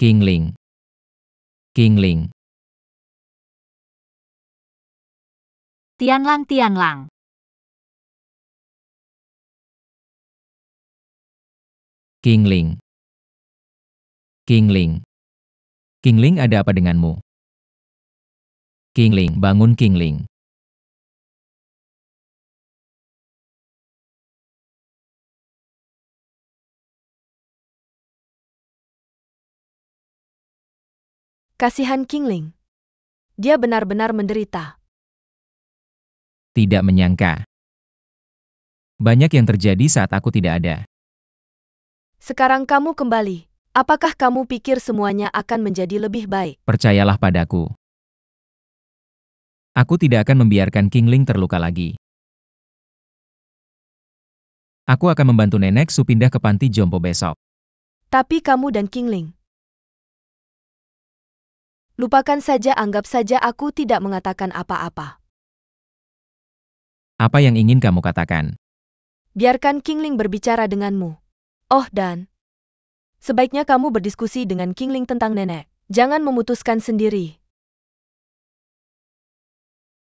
Kingling. Kingling. Tianlang Tianlang. Kingling. Kingling. Kingling, ada apa denganmu? Kingling, bangun Kingling. Kasihan Kingling. Dia benar-benar menderita. Tidak menyangka. Banyak yang terjadi saat aku tidak ada. Sekarang kamu kembali. Apakah kamu pikir semuanya akan menjadi lebih baik? Percayalah padaku. Aku tidak akan membiarkan Kingling terluka lagi. Aku akan membantu Nenek Su pindah ke panti jompo besok. Tapi kamu dan Kingling. Lupakan saja, anggap saja aku tidak mengatakan apa-apa. Apa yang ingin kamu katakan? Biarkan Kingling berbicara denganmu. Oh dan, sebaiknya kamu berdiskusi dengan Kingling tentang nenek. Jangan memutuskan sendiri.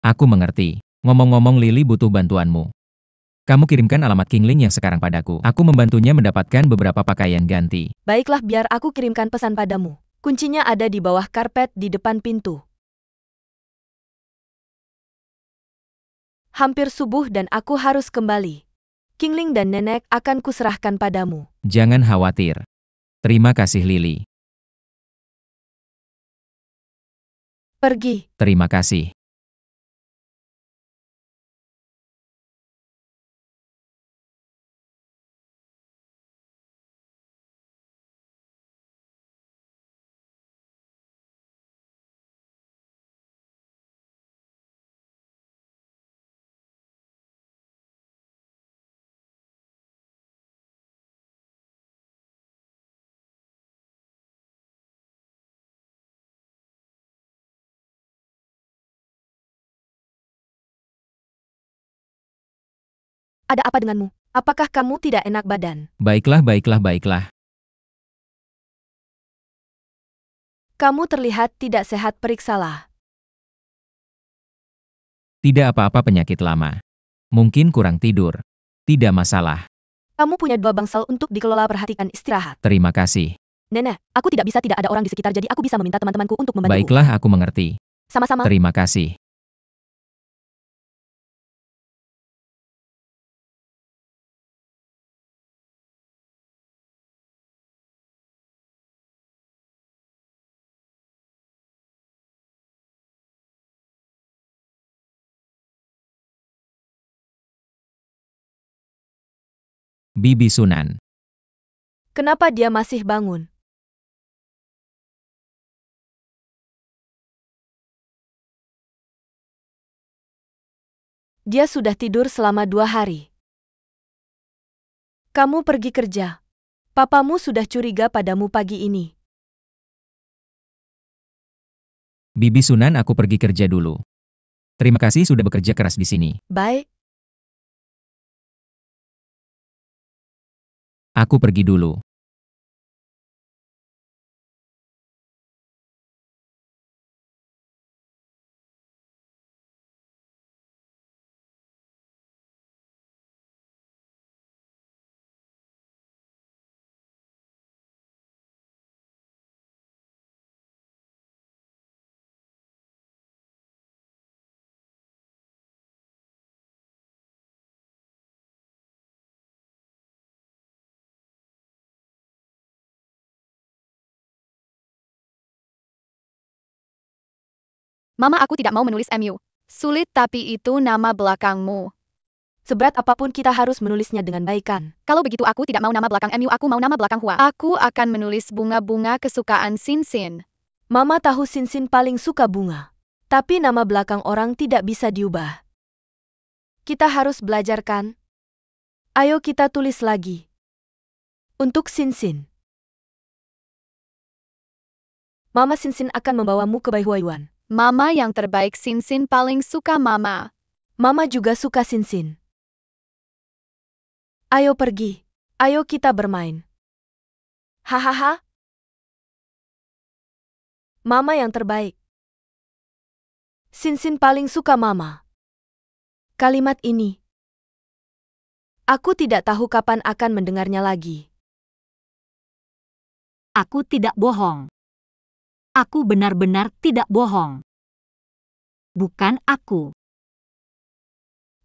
Aku mengerti. Ngomong-ngomong, Lily butuh bantuanmu. Kamu kirimkan alamat Kingling yang sekarang padaku. Aku membantunya mendapatkan beberapa pakaian ganti. Baiklah, biar aku kirimkan pesan padamu. Kuncinya ada di bawah karpet di depan pintu. Hampir subuh dan aku harus kembali. Kingling dan nenek akan kuserahkan padamu. Jangan khawatir. Terima kasih, Lily. Pergi. Terima kasih. Ada apa denganmu? Apakah kamu tidak enak badan? Baiklah, baiklah, baiklah. Kamu terlihat tidak sehat, periksalah. Tidak apa-apa, penyakit lama. Mungkin kurang tidur. Tidak masalah. Kamu punya 2 bangsal untuk dikelola, perhatikan istirahat. Terima kasih. Nenek, aku tidak ada orang di sekitar, jadi aku bisa meminta teman-temanku untuk membantuku. Baiklah, aku mengerti. Sama-sama. Terima kasih. Bibi Sunan. Kenapa dia masih bangun? Dia sudah tidur selama 2 hari. Kamu pergi kerja. Papamu sudah curiga padamu pagi ini. Bibi Sunan, aku pergi kerja dulu. Terima kasih sudah bekerja keras di sini. Baik. Aku pergi dulu. Mama, aku tidak mau menulis MU. Sulit, tapi itu nama belakangmu. Seberat apapun kita harus menulisnya dengan baik, kan? Kalau begitu aku tidak mau nama belakang MU, aku mau nama belakang Hua. Aku akan menulis bunga-bunga kesukaan Sinsin. Mama tahu Sinsin paling suka bunga. Tapi nama belakang orang tidak bisa diubah. Kita harus belajar, kan? Ayo kita tulis lagi. Untuk Sinsin. Mama, Sinsin akan membawamu ke Baihuayuan. Mama yang terbaik, Sinsin paling suka Mama. Mama juga suka Sinsin. Ayo pergi. Ayo kita bermain. Hahaha. Mama yang terbaik. Sinsin paling suka Mama. Kalimat ini. Aku tidak tahu kapan akan mendengarnya lagi. Aku tidak bohong. Aku benar-benar tidak bohong. Bukan aku.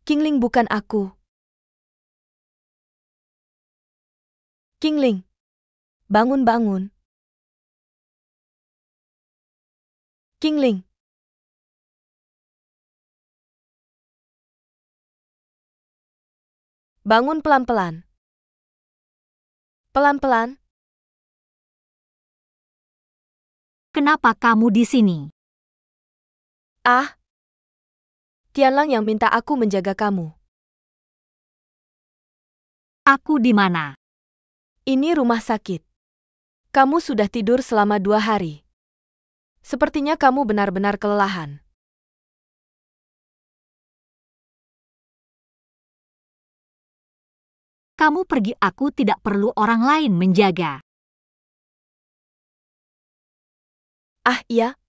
Qingling bukan aku. Qingling. Bangun-bangun. Qingling. Bangun pelan-pelan. Pelan-pelan. Kenapa kamu di sini? Ah. Tianlang yang minta aku menjaga kamu. Aku di mana? Ini rumah sakit. Kamu sudah tidur selama 2 hari. Sepertinya kamu benar-benar kelelahan. Kamu pergi, aku tidak perlu orang lain menjaga. Ah iya?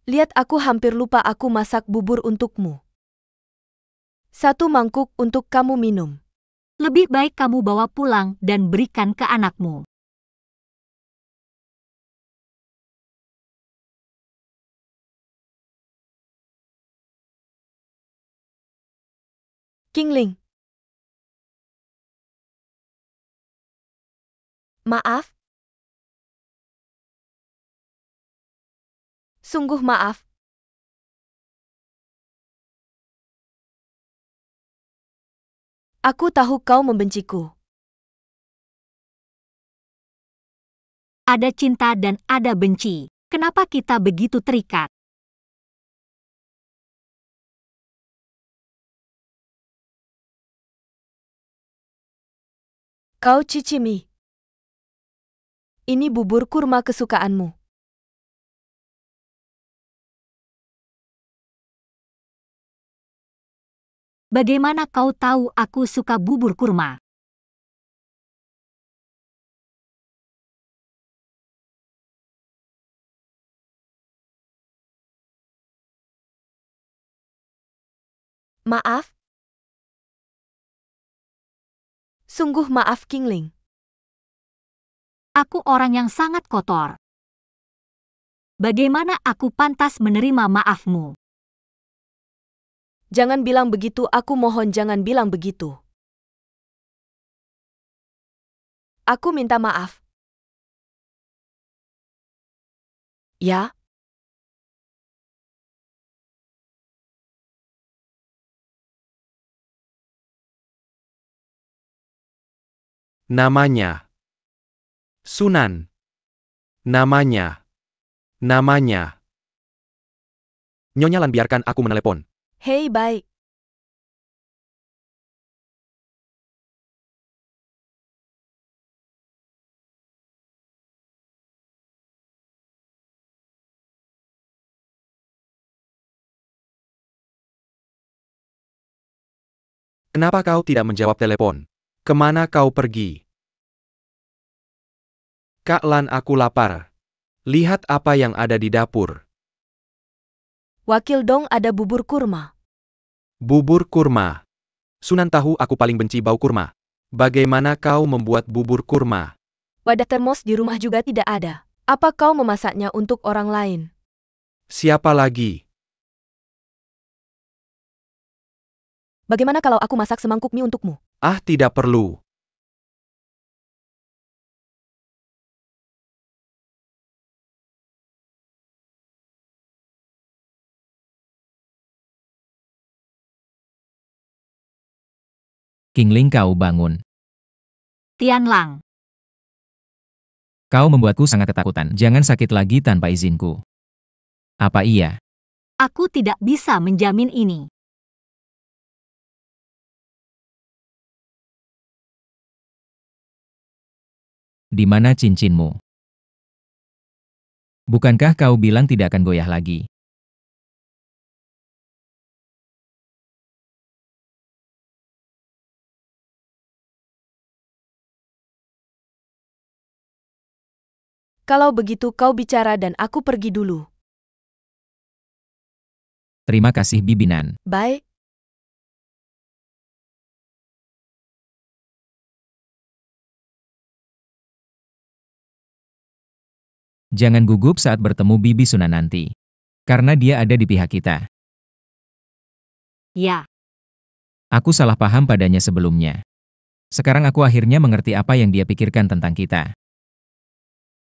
Lihat aku hampir lupa aku masak bubur untukmu. 1 mangkuk untuk kamu minum. Lebih baik kamu bawa pulang dan berikan ke anakmu. Qingling. Maaf? Sungguh maaf. Aku tahu kau membenciku. Ada cinta dan ada benci. Kenapa kita begitu terikat? Kau cicimi. Ini bubur kurma kesukaanmu. Bagaimana kau tahu aku suka bubur kurma? Maaf? Sungguh maaf Qingling. Aku orang yang sangat kotor. Bagaimana aku pantas menerima maafmu? Jangan bilang begitu, aku mohon jangan bilang begitu. Aku minta maaf. Ya? Namanya. Sunan. Namanya. Namanya. Nyonya Lan, biarkan aku menelepon. Hei, baik. Kenapa kau tidak menjawab telepon? Kemana kau pergi? Kak Lan, aku lapar. Lihat apa yang ada di dapur. Wakil Dong, ada bubur kurma. Bubur kurma. Sunan tahu aku paling benci bau kurma. Bagaimana kau membuat bubur kurma? Wadah termos di rumah juga tidak ada. Apa kau memasaknya untuk orang lain? Siapa lagi? Bagaimana kalau aku masak semangkuk mie untukmu? Ah, tidak perlu. Qingling, kau bangun. Tianlang. Kau membuatku sangat ketakutan. Jangan sakit lagi tanpa izinku. Apa iya? Aku tidak bisa menjamin ini. Di mana cincinmu? Bukankah kau bilang tidak akan goyah lagi? Kalau begitu kau bicara dan aku pergi dulu. Terima kasih Bibinan. Baik. Jangan gugup saat bertemu Bibi Sunan nanti. Karena dia ada di pihak kita. Ya, Aku salah paham padanya sebelumnya. Sekarang aku akhirnya mengerti apa yang dia pikirkan tentang kita.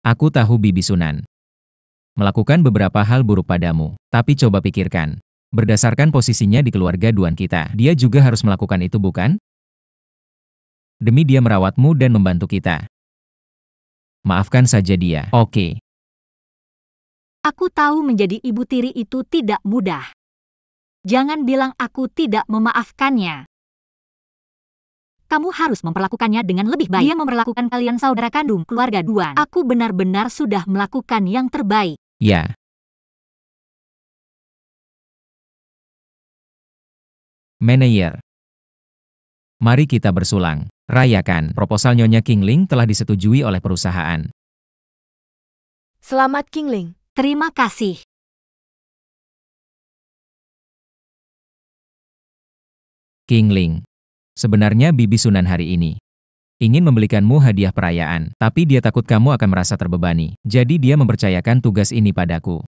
Aku tahu Bibi Sunan melakukan beberapa hal buruk padamu. Tapi coba pikirkan. Berdasarkan posisinya di keluarga Duan kita, dia juga harus melakukan itu bukan? Demi dia merawatmu dan membantu kita. Maafkan saja dia. Oke. aku tahu menjadi ibu tiri itu tidak mudah. Jangan bilang aku tidak memaafkannya. Kamu harus memperlakukannya dengan lebih baik. Dia memperlakukan kalian saudara kandung keluarga Duan. Aku benar-benar sudah melakukan yang terbaik. Ya. Manajer. Mari kita bersulang. Rayakan. Proposal Nyonya Qingling telah disetujui oleh perusahaan. Selamat Qingling. Terima kasih. Qingling. Sebenarnya Bibi Sunan hari ini ingin membelikanmu hadiah perayaan, tapi dia takut kamu akan merasa terbebani. Jadi dia mempercayakan tugas ini padaku.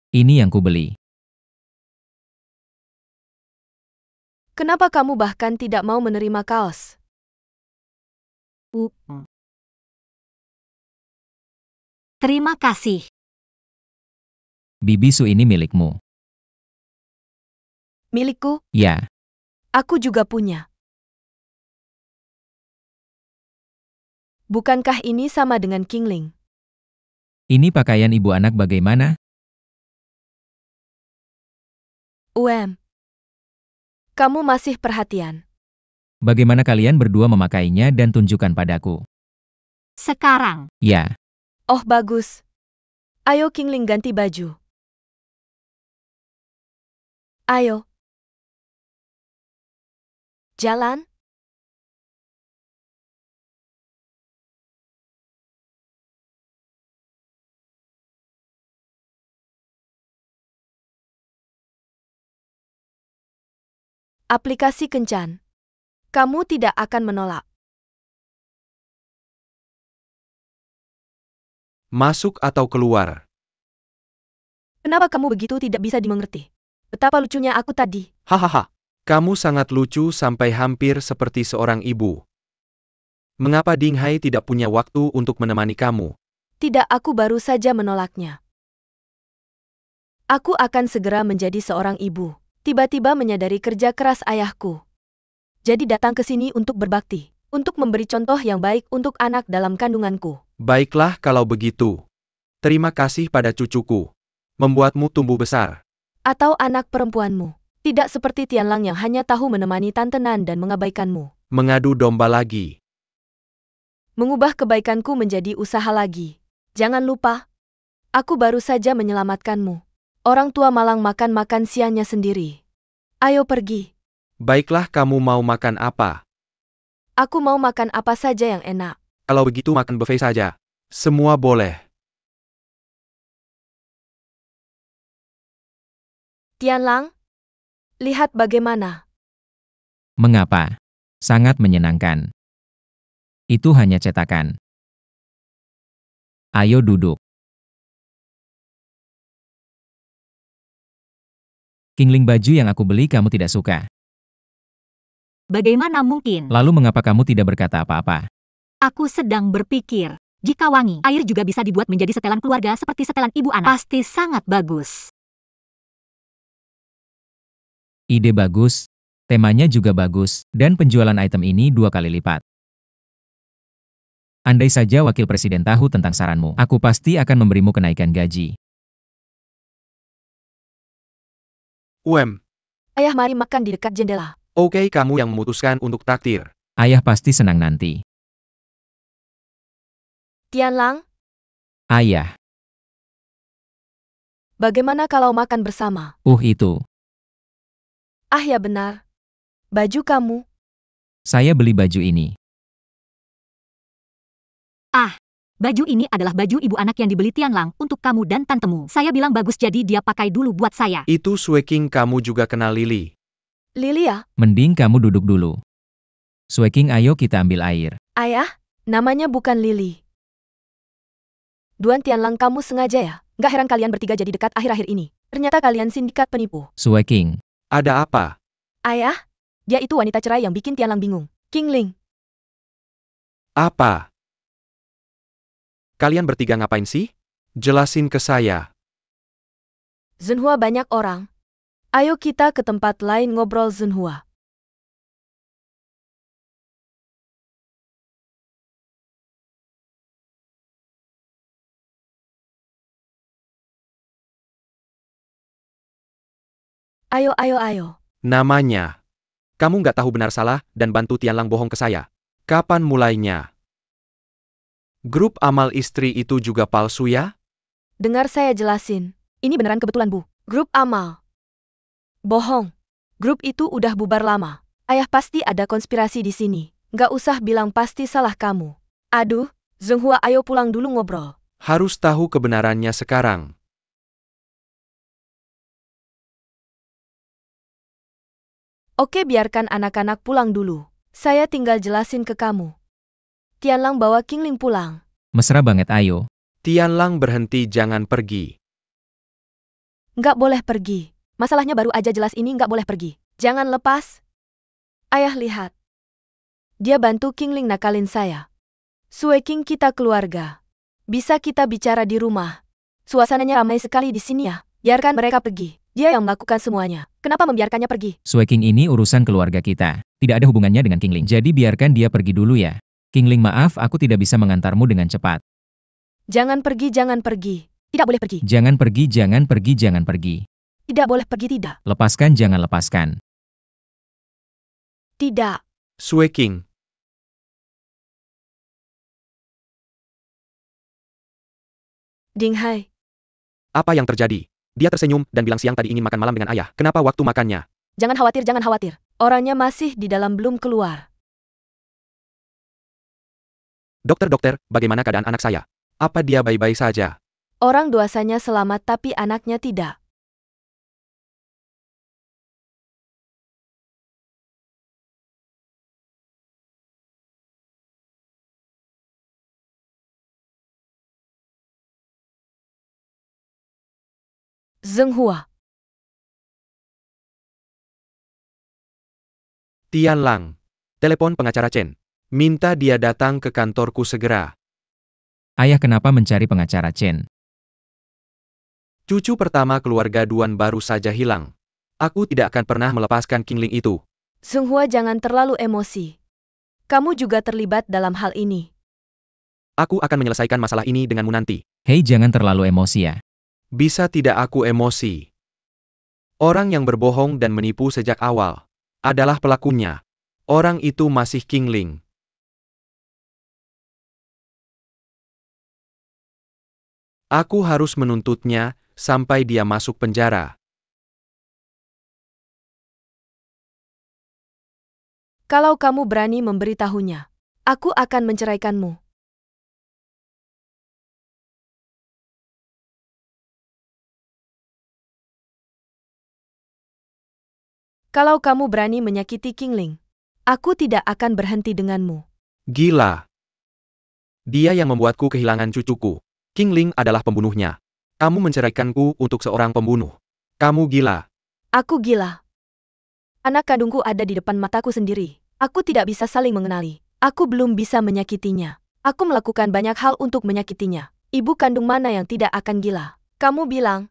Ini yang kubeli. Kenapa kamu bahkan tidak mau menerima kaos? Terima kasih. Bibi Su ini milikmu. Milikku? Ya. Aku juga punya. Bukankah ini sama dengan Qingling? Ini pakaian ibu anak bagaimana? Kamu masih perhatian. Bagaimana kalian berdua memakainya dan tunjukkan padaku. Sekarang, Ya. Oh bagus. Ayo Qingling ganti baju. Ayo. Jalan. Aplikasi kencan. Kamu tidak akan menolak. Masuk atau keluar? Kenapa kamu begitu tidak bisa dimengerti? Betapa lucunya aku tadi. Hahaha. Kamu sangat lucu sampai hampir seperti seorang ibu. Mengapa Ding Hai tidak punya waktu untuk menemani kamu? Tidak, aku baru saja menolaknya. Aku akan segera menjadi seorang ibu. Tiba-tiba menyadari kerja keras ayahku. Jadi datang ke sini untuk berbakti. Untuk memberi contoh yang baik untuk anak dalam kandunganku. Baiklah kalau begitu. Terima kasih pada cucuku. Membuatmu tumbuh besar. Atau anak perempuanmu. Tidak seperti Tianlang yang hanya tahu menemani Tante Nan dan mengabaikanmu. Mengadu domba lagi. Mengubah kebaikanku menjadi usaha lagi. Jangan lupa. Aku baru saja menyelamatkanmu. Orang tua malang makan siangnya sendiri. Ayo pergi. Baiklah kamu mau makan apa? Aku mau makan apa saja yang enak. Kalau begitu makan buffet saja. Semua boleh. Tianlang, lihat bagaimana. Mengapa? Sangat menyenangkan. Itu hanya cetakan. Ayo duduk. Qingling, baju yang aku beli kamu tidak suka. bagaimana mungkin? Lalu mengapa kamu tidak berkata apa-apa? Aku sedang berpikir, jika wangi air juga bisa dibuat menjadi setelan keluarga seperti setelan ibu anak, pasti sangat bagus. Ide bagus, temanya juga bagus, dan penjualan item ini 2 kali lipat. Andai saja wakil presiden tahu tentang saranmu, aku pasti akan memberimu kenaikan gaji. Ayah, mari makan di dekat jendela. Oke, kamu yang memutuskan untuk traktir. Ayah pasti senang nanti. Tianlang, Ayah. Bagaimana kalau makan bersama? Itu. Ah ya benar. Baju kamu. Saya beli baju ini. Baju ini adalah baju ibu anak yang dibeli Tianlang untuk kamu dan tantemu. Saya bilang bagus jadi dia pakai dulu buat saya. Itu Sueking, kamu juga kenal Lily. Lily ya? Mending kamu duduk dulu. Sueking, ayo kita ambil air. Ayah, namanya bukan Lily. Duan Tianlang, kamu sengaja ya? Nggak heran kalian bertiga jadi dekat akhir-akhir ini. Ternyata kalian sindikat penipu. Sueking. Ada apa? Ayah, dia itu wanita cerai yang bikin Tianlang bingung. Qingling. Apa? Kalian bertiga ngapain sih? Jelasin ke saya. Zhenhua banyak orang. Ayo kita ke tempat lain ngobrol Zhenhua. Ayo. Namanya. Kamu nggak tahu benar salah dan bantu Tianlang bohong ke saya. Kapan mulainya? Grup amal istri itu juga palsu ya? Dengar saya jelasin. Ini beneran kebetulan, Bu. Grup amal. Bohong. Grup itu udah bubar lama. Ayah pasti ada konspirasi di sini. Nggak usah bilang pasti salah kamu. Aduh, Zhenhua, ayo pulang dulu ngobrol. Harus tahu kebenarannya sekarang. Oke, biarkan anak-anak pulang dulu. Saya tinggal jelasin ke kamu. Tianlang bawa Qingling pulang. Mesra banget, ayo. Tianlang berhenti, jangan pergi. Nggak boleh pergi. Masalahnya baru aja jelas ini nggak boleh pergi. Jangan lepas. Ayah lihat. Dia bantu Qingling nakalin saya. Sueking, kita keluarga. Bisa kita bicara di rumah. Suasananya ramai sekali di sini ya. Biarkan mereka pergi. Dia yang melakukan semuanya. Kenapa membiarkannya pergi? Sueking, ini urusan keluarga kita. Tidak ada hubungannya dengan Qingling. Jadi biarkan dia pergi dulu ya. Qingling, maaf, aku tidak bisa mengantarmu dengan cepat. Jangan pergi, jangan pergi. Tidak boleh pergi. Jangan pergi, jangan pergi, jangan pergi. Tidak boleh pergi, tidak. Lepaskan, jangan lepaskan. Tidak. Sueking. Dinghai. Apa yang terjadi? Dia tersenyum dan bilang siang tadi ingin makan malam dengan ayah. Kenapa waktu makannya? Jangan khawatir, jangan khawatir. Orangnya masih di dalam, belum keluar. Dokter, bagaimana keadaan anak saya? Apa dia baik-baik saja? Orang dewasanya selamat tapi anaknya tidak. Zhenhua. Tianlang. Telepon pengacara Chen. Minta dia datang ke kantorku segera. Ayah, kenapa mencari pengacara Chen? Cucu pertama keluarga Duan baru saja hilang. Aku tidak akan pernah melepaskan Qingling itu. Zhenhua, jangan terlalu emosi. Kamu juga terlibat dalam hal ini. Aku akan menyelesaikan masalah ini denganmu nanti. Hei, jangan terlalu emosi ya. Bisa tidak aku emosi? Orang yang berbohong dan menipu sejak awal adalah pelakunya. Orang itu masih Qingling. Aku harus menuntutnya sampai dia masuk penjara. Kalau kamu berani memberitahunya, aku akan menceraikanmu. Kalau kamu berani menyakiti Qingling, aku tidak akan berhenti denganmu. Gila. Dia yang membuatku kehilangan cucuku. Qingling adalah pembunuhnya. Kamu menceraikanku untuk seorang pembunuh. Kamu gila. Aku gila. Anak kandungku ada di depan mataku sendiri. Aku tidak bisa saling mengenali. Aku belum bisa menyakitinya. Aku melakukan banyak hal untuk menyakitinya. Ibu kandung mana yang tidak akan gila? Kamu bilang.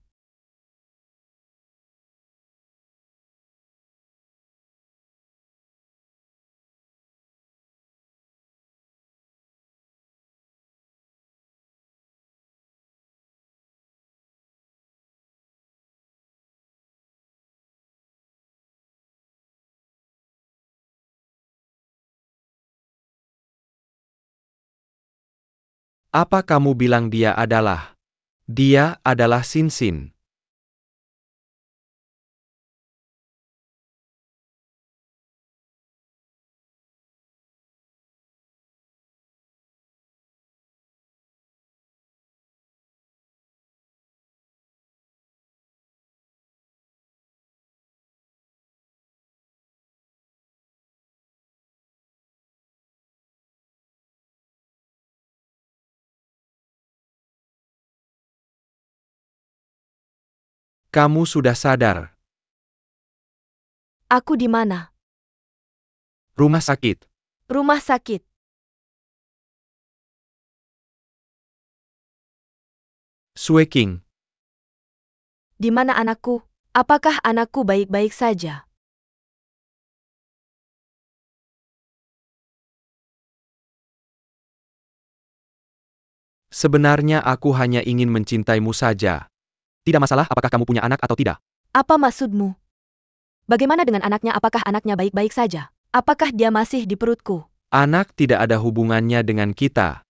Apa kamu bilang dia adalah? Dia adalah Sin Sin. Kamu sudah sadar. Aku di mana? Rumah sakit. Rumah sakit. Sueking. Di mana anakku? Apakah anakku baik-baik saja? Sebenarnya aku hanya ingin mencintaimu saja. Tidak masalah apakah kamu punya anak atau tidak. Apa maksudmu? Bagaimana dengan anaknya? Apakah anaknya baik-baik saja? Apakah dia masih di perutku? Anak tidak ada hubungannya dengan kita.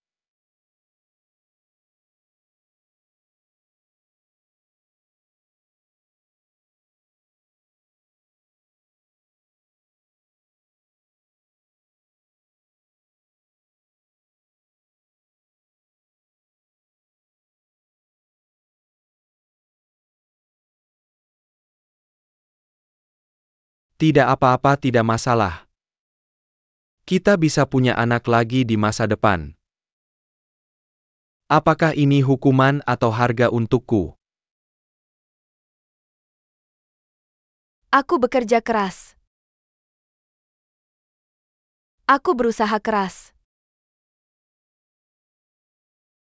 Tidak apa-apa, tidak masalah. Kita bisa punya anak lagi di masa depan. Apakah ini hukuman atau harga untukku? Aku bekerja keras. Aku berusaha keras.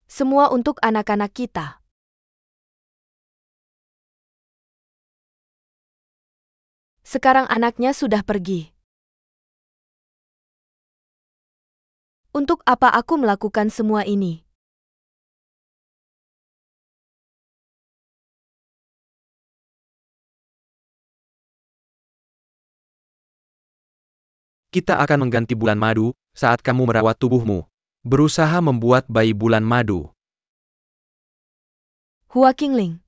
Semua untuk anak-anak kita. Sekarang anaknya sudah pergi. Untuk apa aku melakukan semua ini? Kita akan mengganti bulan madu saat kamu merawat tubuhmu. Berusaha membuat bayi bulan madu. Hua Qingling.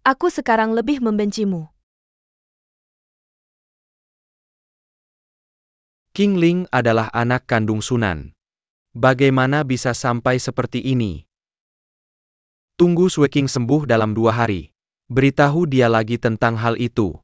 Aku sekarang lebih membencimu. Qingling adalah anak kandung Sunan. Bagaimana bisa sampai seperti ini? Tunggu Sueking sembuh dalam 2 hari. Beritahu dia lagi tentang hal itu.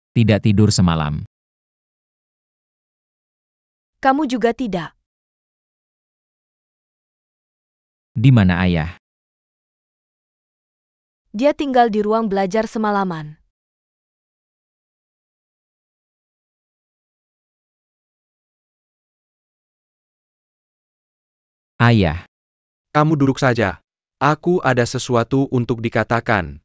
Tidak tidur semalam. Kamu juga tidak. Di mana ayah? Dia tinggal di ruang belajar semalaman. Ayah. Kamu duduk saja. Aku ada sesuatu untuk dikatakan.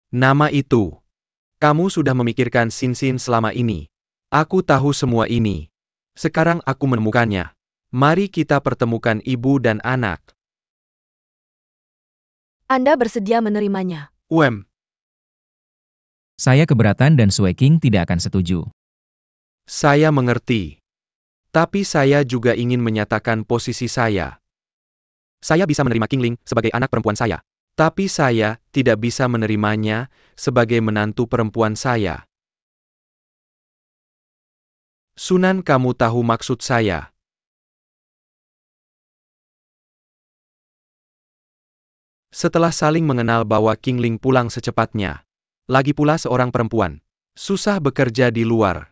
Nama itu. Kamu sudah memikirkan Sinsin selama ini. Aku tahu semua ini. Sekarang aku menemukannya. Mari kita pertemukan ibu dan anak. Anda bersedia menerimanya. Saya keberatan dan Sueking tidak akan setuju. Saya mengerti. Tapi saya juga ingin menyatakan posisi saya. Saya bisa menerima Qingling sebagai anak perempuan saya. Tapi saya tidak bisa menerimanya sebagai menantu perempuan saya. Sunan, kamu tahu maksud saya. Setelah saling mengenal bahwa Qingling pulang secepatnya. Lagi pula seorang perempuan. Susah bekerja di luar.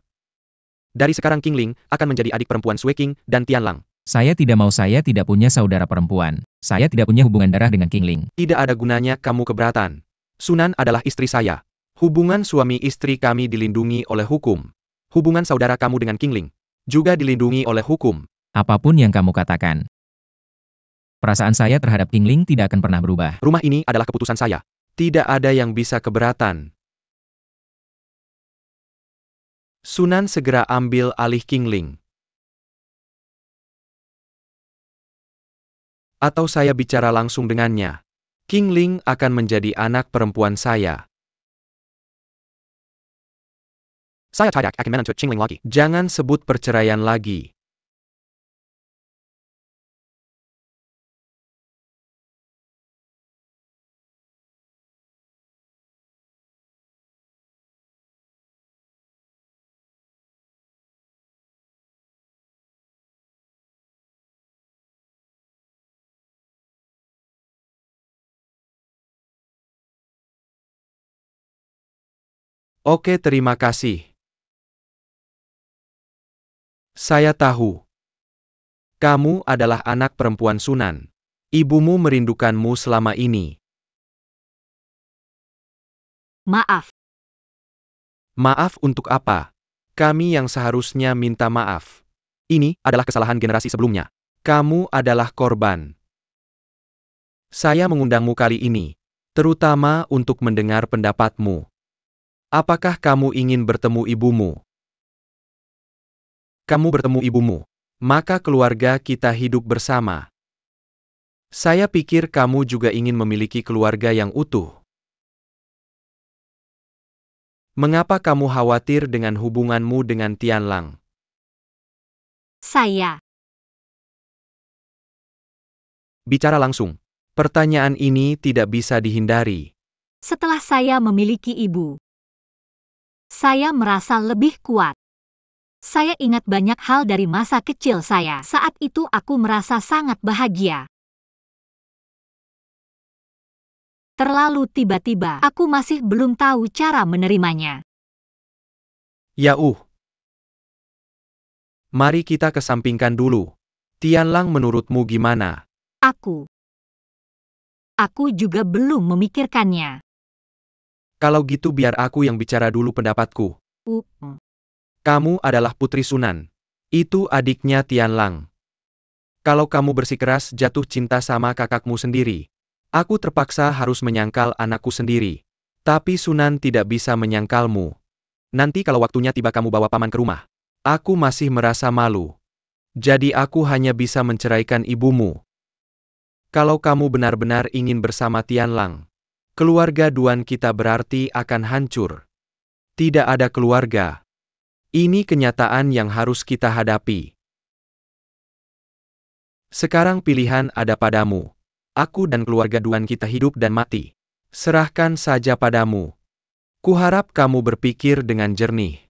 Dari sekarang King Ling akan menjadi adik perempuan Sui King dan Tianlang. Saya tidak punya saudara perempuan. Saya tidak punya hubungan darah dengan King Ling. Tidak ada gunanya kamu keberatan. Sunan adalah istri saya. Hubungan suami istri kami dilindungi oleh hukum. Hubungan saudara kamu dengan King Ling juga dilindungi oleh hukum. Apapun yang kamu katakan. Perasaan saya terhadap King Ling tidak akan pernah berubah. Rumah ini adalah keputusan saya. Tidak ada yang bisa keberatan. Sunan segera ambil alih King Ling. Atau saya bicara langsung dengannya. King Ling akan menjadi anak perempuan saya. Saya tidak akan menuntut King Ling lagi. Jangan sebut perceraian lagi. Oke, terima kasih. Saya tahu. Kamu adalah anak perempuan Sunan. Ibumu merindukanmu selama ini. Maaf. Maaf untuk apa? Kami yang seharusnya minta maaf. Ini adalah kesalahan generasi sebelumnya. Kamu adalah korban. Saya mengundangmu kali ini, terutama untuk mendengar pendapatmu. Apakah kamu ingin bertemu ibumu? Kamu bertemu ibumu, maka keluarga kita hidup bersama. Saya pikir kamu juga ingin memiliki keluarga yang utuh. Mengapa kamu khawatir dengan hubunganmu dengan Tianlang? Saya. Bicara langsung. Pertanyaan ini tidak bisa dihindari. Setelah saya memiliki ibu, saya merasa lebih kuat. Saya ingat banyak hal dari masa kecil saya. Saat itu aku merasa sangat bahagia. Terlalu tiba-tiba, aku masih belum tahu cara menerimanya. Mari kita kesampingkan dulu. Tianlang menurutmu gimana? Aku juga belum memikirkannya. Kalau gitu biar aku yang bicara dulu pendapatku. Kamu adalah putri Sunan. Itu adiknya Tianlang. Kalau kamu bersikeras jatuh cinta sama kakakmu sendiri, aku terpaksa harus menyangkal anakku sendiri. Tapi Sunan tidak bisa menyangkalmu. Nanti kalau waktunya tiba kamu bawa paman ke rumah, aku masih merasa malu. Jadi aku hanya bisa menceraikan ibumu. Kalau kamu benar-benar ingin bersama Tianlang, keluarga Duan kita berarti akan hancur. Tidak ada keluarga. Ini kenyataan yang harus kita hadapi. Sekarang pilihan ada padamu. Aku dan keluarga Duan kita hidup dan mati. Serahkan saja padamu. Kuharap kamu berpikir dengan jernih.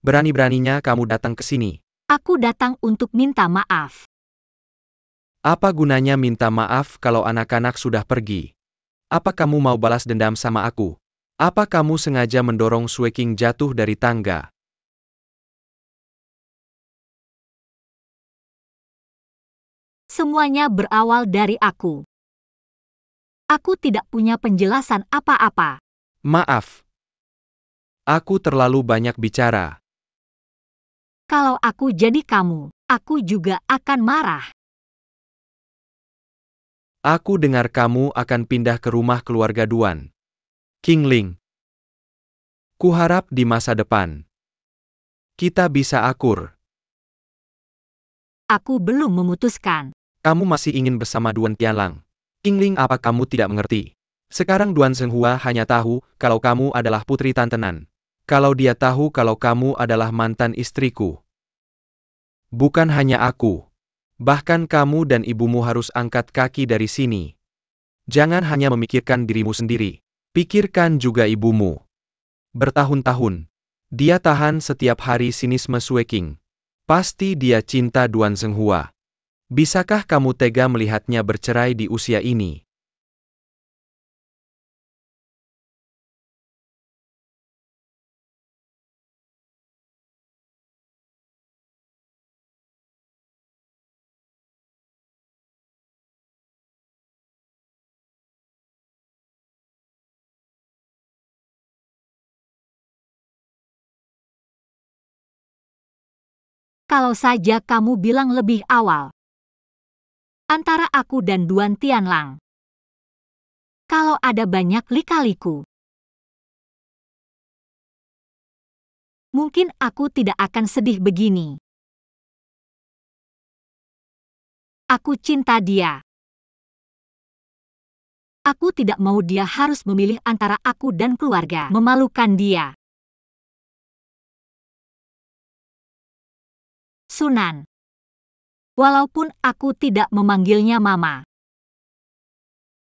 Berani-beraninya kamu datang ke sini. Aku datang untuk minta maaf. Apa gunanya minta maaf kalau anak-anak sudah pergi? Apa kamu mau balas dendam sama aku? Apa kamu sengaja mendorong Sui King jatuh dari tangga? Semuanya berawal dari aku. Aku tidak punya penjelasan apa-apa. Maaf. Aku terlalu banyak bicara. Kalau aku jadi kamu, aku juga akan marah. Aku dengar kamu akan pindah ke rumah keluarga Duan. King Ling. Kuharap di masa depan kita bisa akur. Aku belum memutuskan. Kamu masih ingin bersama Duan Tianlang. King Ling, apa kamu tidak mengerti? Sekarang Duan Senghua hanya tahu kalau kamu adalah putri Tante Nan. Kalau dia tahu kalau kamu adalah mantan istriku. Bukan hanya aku. Bahkan kamu dan ibumu harus angkat kaki dari sini. Jangan hanya memikirkan dirimu sendiri. Pikirkan juga ibumu. Bertahun-tahun. Dia tahan setiap hari sinisme Sue King. Pasti dia cinta Duan Senghua. Bisakah kamu tega melihatnya bercerai di usia ini? Kalau saja kamu bilang lebih awal. Antara aku dan Duan Tianlang. Kalau ada banyak lika-liku. Mungkin aku tidak akan sedih begini. Aku cinta dia. Aku tidak mau dia harus memilih antara aku dan keluarga. Memalukan dia. Sunan. Walaupun aku tidak memanggilnya Mama.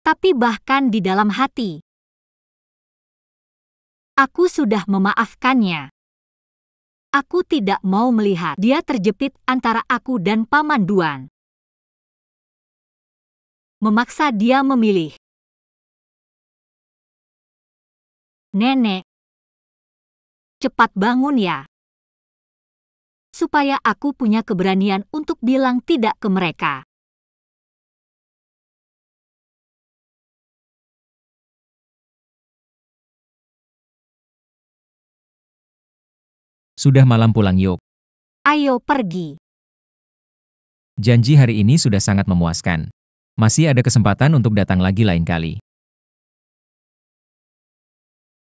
Tapi bahkan di dalam hati. Aku sudah memaafkannya. Aku tidak mau melihat dia terjepit antara aku dan Paman Duan. Memaksa dia memilih. Nenek. Cepat bangun ya. Supaya aku punya keberanian untuk bilang tidak ke mereka. Sudah malam pulang yuk. Ayo pergi. Janji hari ini sudah sangat memuaskan. Masih ada kesempatan untuk datang lagi lain kali.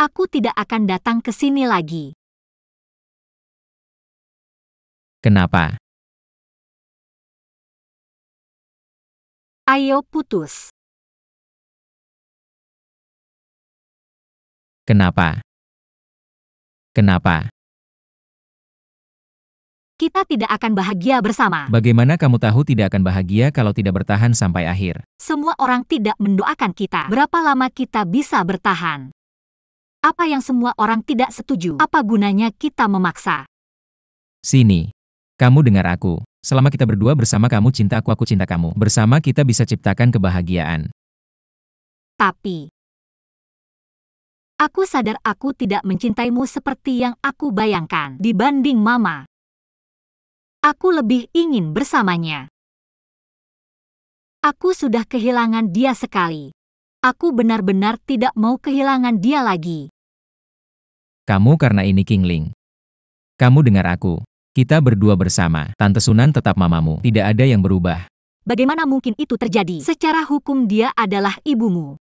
Aku tidak akan datang ke sini lagi. Kenapa? Ayo putus. Kenapa? Kenapa? Kita tidak akan bahagia bersama. Bagaimana kamu tahu tidak akan bahagia kalau tidak bertahan sampai akhir? Semua orang tidak mendoakan kita. Berapa lama kita bisa bertahan? Apa yang semua orang tidak setuju? Apa gunanya kita memaksa? Sini. Kamu dengar aku. Selama kita berdua bersama kamu cinta aku cinta kamu. Bersama kita bisa ciptakan kebahagiaan. Tapi aku sadar aku tidak mencintaimu seperti yang aku bayangkan. Dibanding Mama, aku lebih ingin bersamanya. Aku sudah kehilangan dia sekali. Aku benar-benar tidak mau kehilangan dia lagi. Kamu karena ini Kingling. Kamu dengar aku. Kita berdua bersama. Tante Sunan tetap mamamu. Tidak ada yang berubah. Bagaimana mungkin itu terjadi? Secara hukum dia adalah ibumu.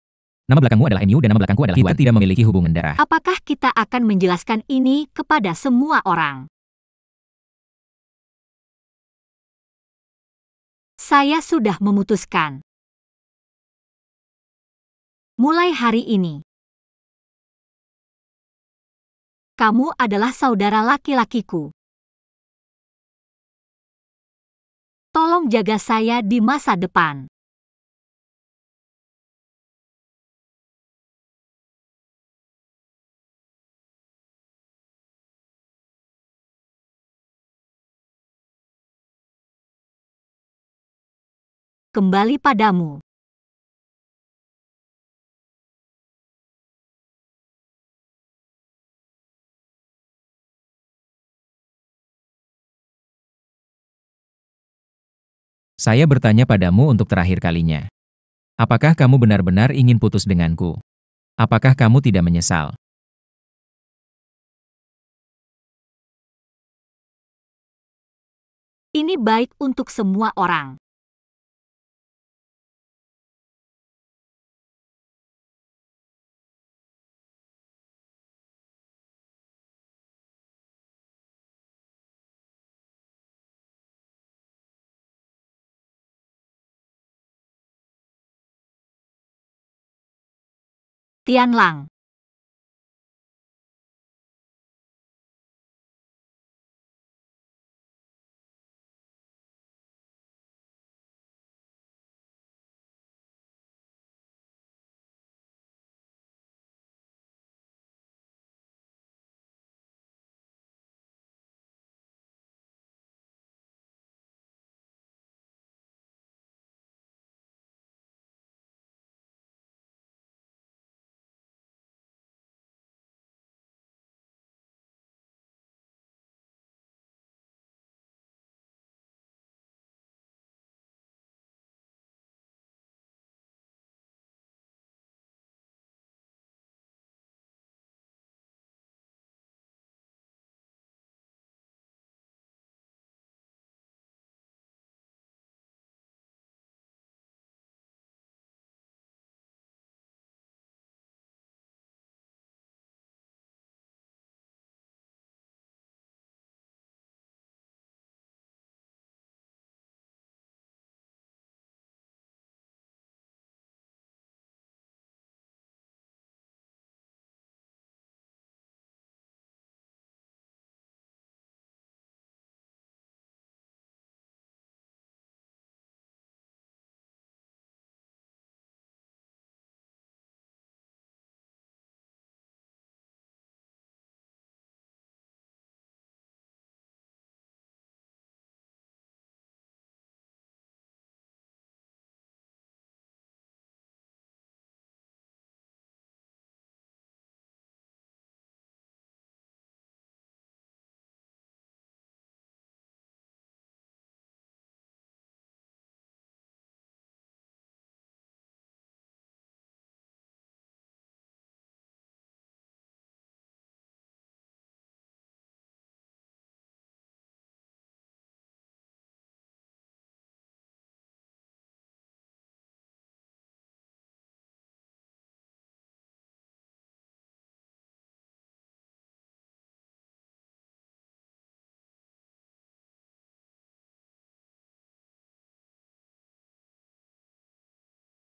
Nama belakangmu adalah MU dan nama belakangku adalah Iwan. Kita tidak memiliki hubungan darah. Apakah kita akan menjelaskan ini kepada semua orang? Saya sudah memutuskan. Mulai hari ini, kamu adalah saudara laki-lakiku. Tolong jaga saya di masa depan. Kembali padamu. Saya bertanya padamu untuk terakhir kalinya. Apakah kamu benar-benar ingin putus denganku? Apakah kamu tidak menyesal? Ini baik untuk semua orang. Tianlang.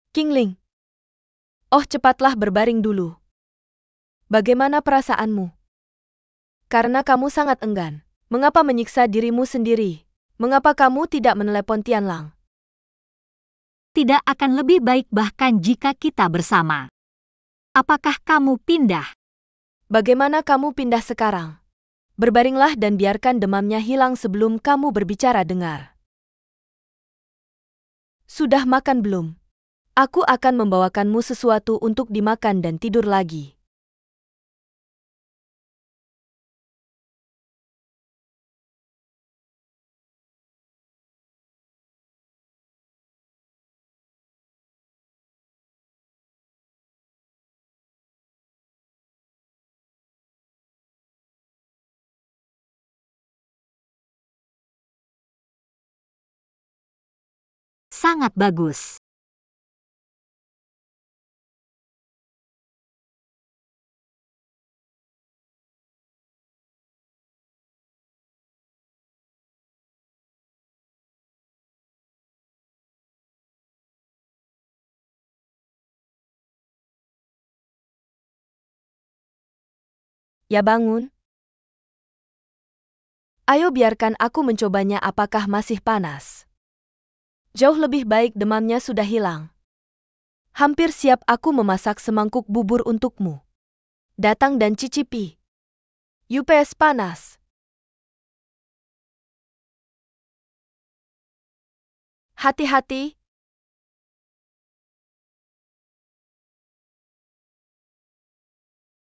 Qingling. Oh, cepatlah berbaring dulu. Bagaimana perasaanmu? Karena kamu sangat enggan. Mengapa menyiksa dirimu sendiri? Mengapa kamu tidak menelepon Tianlang? Tidak akan lebih baik bahkan jika kita bersama. Apakah kamu pindah? Bagaimana kamu pindah sekarang? Berbaringlah dan biarkan demamnya hilang sebelum kamu berbicara dengar. Sudah makan belum? Aku akan membawakanmu sesuatu untuk dimakan dan tidur lagi. Sangat bagus. Ya bangun. Ayo biarkan aku mencobanya apakah masih panas. Jauh lebih baik demamnya sudah hilang. Hampir siap aku memasak semangkuk bubur untukmu. Datang dan cicipi. UPS panas. Hati-hati.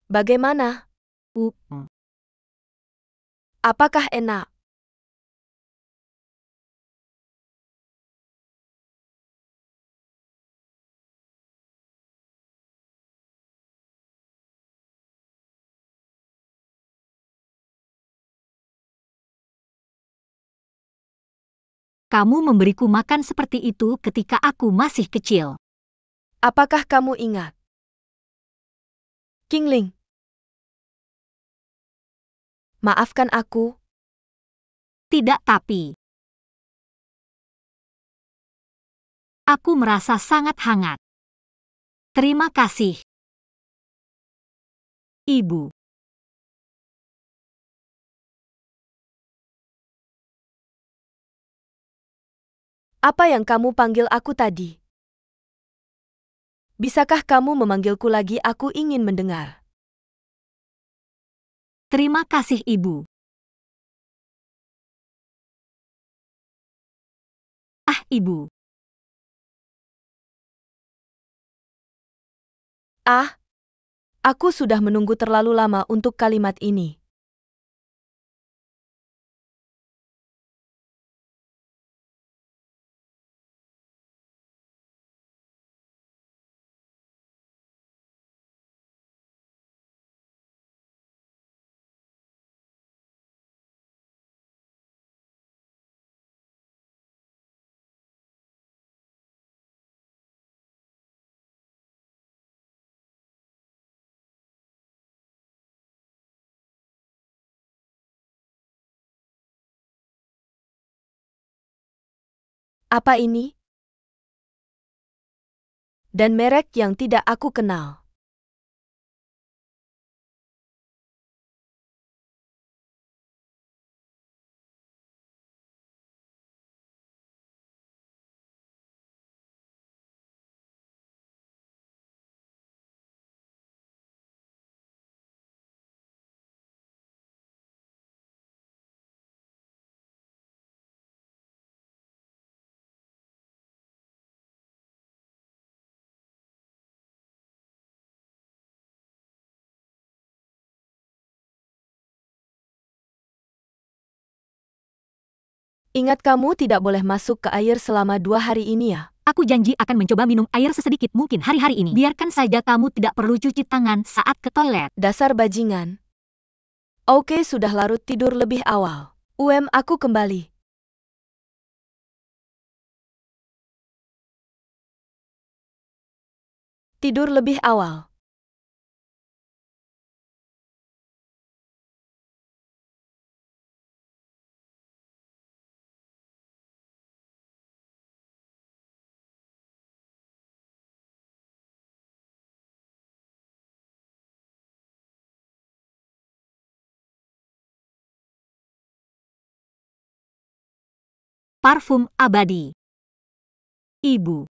Bagaimana? Apakah enak? Kamu memberiku makan seperti itu ketika aku masih kecil. Apakah kamu ingat? Qingling. Maafkan aku. Tidak tapi. Aku merasa sangat hangat. Terima kasih. Ibu. Apa yang kamu panggil aku tadi? Bisakah kamu memanggilku lagi? Aku ingin mendengar. Terima kasih, Ibu. Ah, Ibu. Ah, aku sudah menunggu terlalu lama untuk kalimat ini. Apa ini? Dan merek yang tidak aku kenal. Ingat kamu tidak boleh masuk ke air selama 2 hari ini ya. Aku janji akan mencoba minum air sesedikit mungkin hari-hari ini. Biarkan saja kamu tidak perlu cuci tangan saat ke toilet. Dasar bajingan. Oke, sudah larut tidur lebih awal. Aku kembali. Tidur lebih awal. Parfum abadi. Ibu.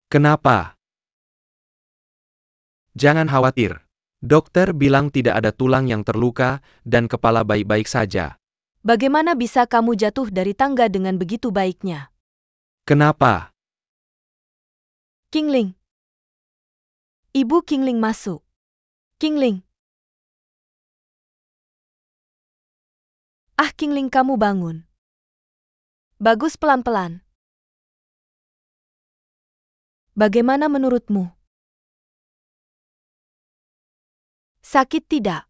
Kenapa? Jangan khawatir. Dokter bilang tidak ada tulang yang terluka dan kepala baik-baik saja. Bagaimana bisa kamu jatuh dari tangga dengan begitu baiknya? Kenapa? Qingling. Ibu Qingling masuk. Qingling. Ah, Qingling, kamu bangun. Bagus, pelan-pelan. Bagaimana menurutmu? Sakit tidak?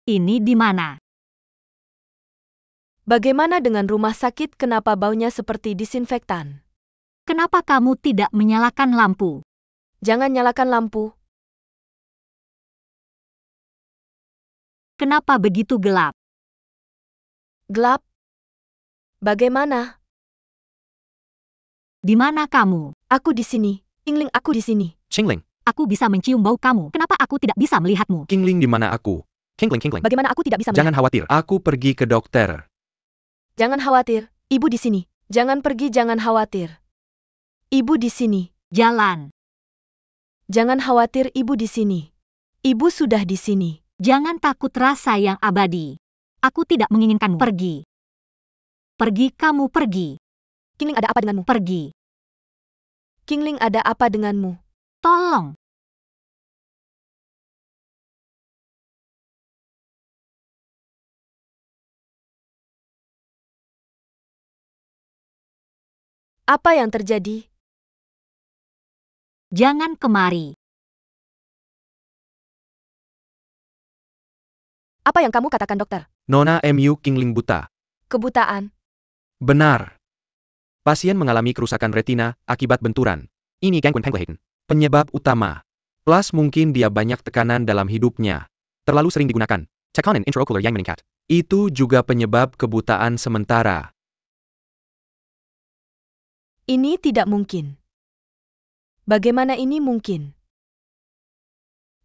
Ini di mana? Bagaimana dengan rumah sakit? Kenapa baunya seperti disinfektan? Kenapa kamu tidak menyalakan lampu? Jangan nyalakan lampu. Kenapa begitu gelap? Gelap. Bagaimana? Di mana kamu? Aku di sini. Qingling, aku di sini. Qingling. Aku bisa mencium bau kamu. Kenapa aku tidak bisa melihatmu? Qingling, di mana aku? Qingling. Bagaimana aku tidak bisa Jangan melihat? khawatir, aku pergi ke dokter. Jangan khawatir. Ibu di sini. Jangan pergi, jangan khawatir. Ibu di sini. Jalan. Jangan khawatir, ibu di sini. Ibu sudah di sini. Jangan takut, rasa yang abadi. Aku tidak menginginkanmu. Pergi. Pergi, kamu pergi. Qingling, ada apa denganmu? Pergi. Qingling, ada apa denganmu? Tolong. Apa yang terjadi? Jangan kemari. Apa yang kamu katakan, dokter? Nona MU Kingling buta. Kebutaan. Benar. Pasien mengalami kerusakan retina akibat benturan. Ini gangguan penglihatan. Penyebab utama. Plus mungkin dia banyak tekanan dalam hidupnya. Terlalu sering digunakan. Tekanan intraocular yang meningkat. Itu juga penyebab kebutaan sementara. Ini tidak mungkin. Bagaimana ini mungkin?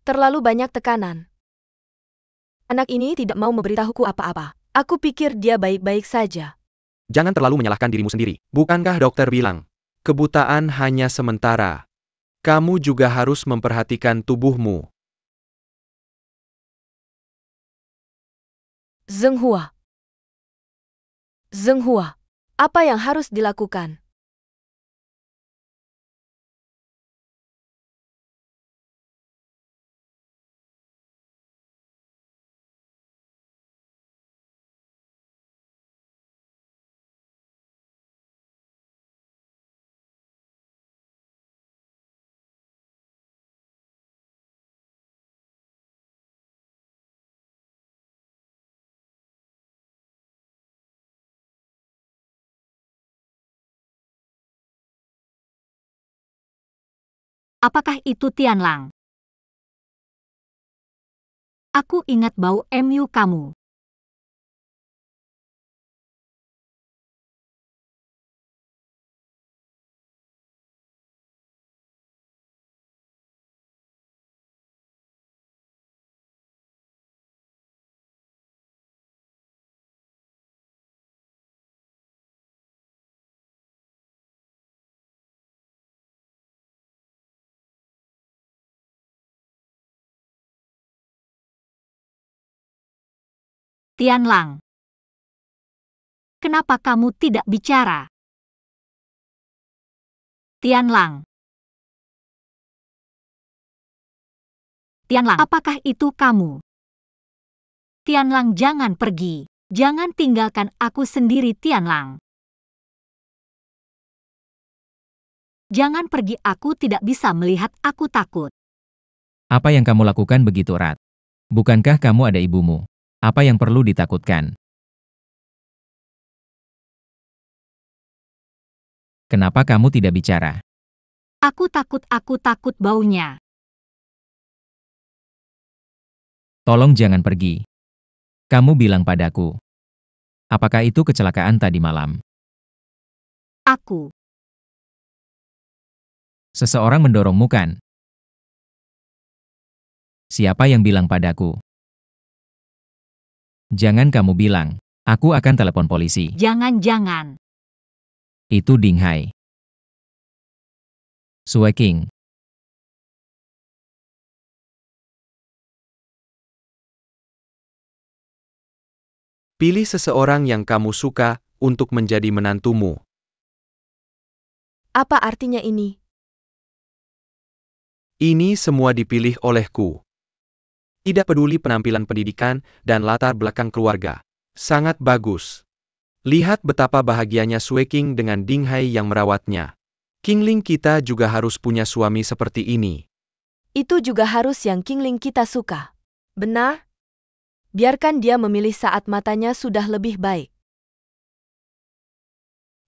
Terlalu banyak tekanan. Anak ini tidak mau memberitahuku apa-apa. Aku pikir dia baik-baik saja. Jangan terlalu menyalahkan dirimu sendiri. Bukankah dokter bilang, kebutaan hanya sementara. Kamu juga harus memperhatikan tubuhmu. Zhenghua. Zhenghua. Apa yang harus dilakukan? Apakah itu Tianlang? Aku ingat bau MU kamu. Tianlang. Kenapa kamu tidak bicara? Tianlang. Tianlang, apakah itu kamu? Tianlang, jangan pergi. Jangan tinggalkan aku sendiri, Tianlang. Jangan pergi, aku tidak bisa melihat, aku takut. Apa yang kamu lakukan begitu erat? Bukankah kamu ada ibumu? Apa yang perlu ditakutkan? Kenapa kamu tidak bicara? Aku takut baunya. Tolong jangan pergi. Kamu bilang padaku. Apakah itu kecelakaan tadi malam? Aku. Seseorang mendorongmu kan? Siapa yang bilang padaku? Jangan kamu bilang, aku akan telepon polisi. Jangan-jangan. Itu Ding Hai. Sue King. Pilih seseorang yang kamu suka untuk menjadi menantumu. Apa artinya ini? Ini semua dipilih olehku. Tidak peduli penampilan pendidikan dan latar belakang keluarga. Sangat bagus. Lihat betapa bahagianya Sue King dengan Ding Hai yang merawatnya. Kingling kita juga harus punya suami seperti ini. Itu juga harus yang Kingling kita suka. Benar? Biarkan dia memilih saat matanya sudah lebih baik.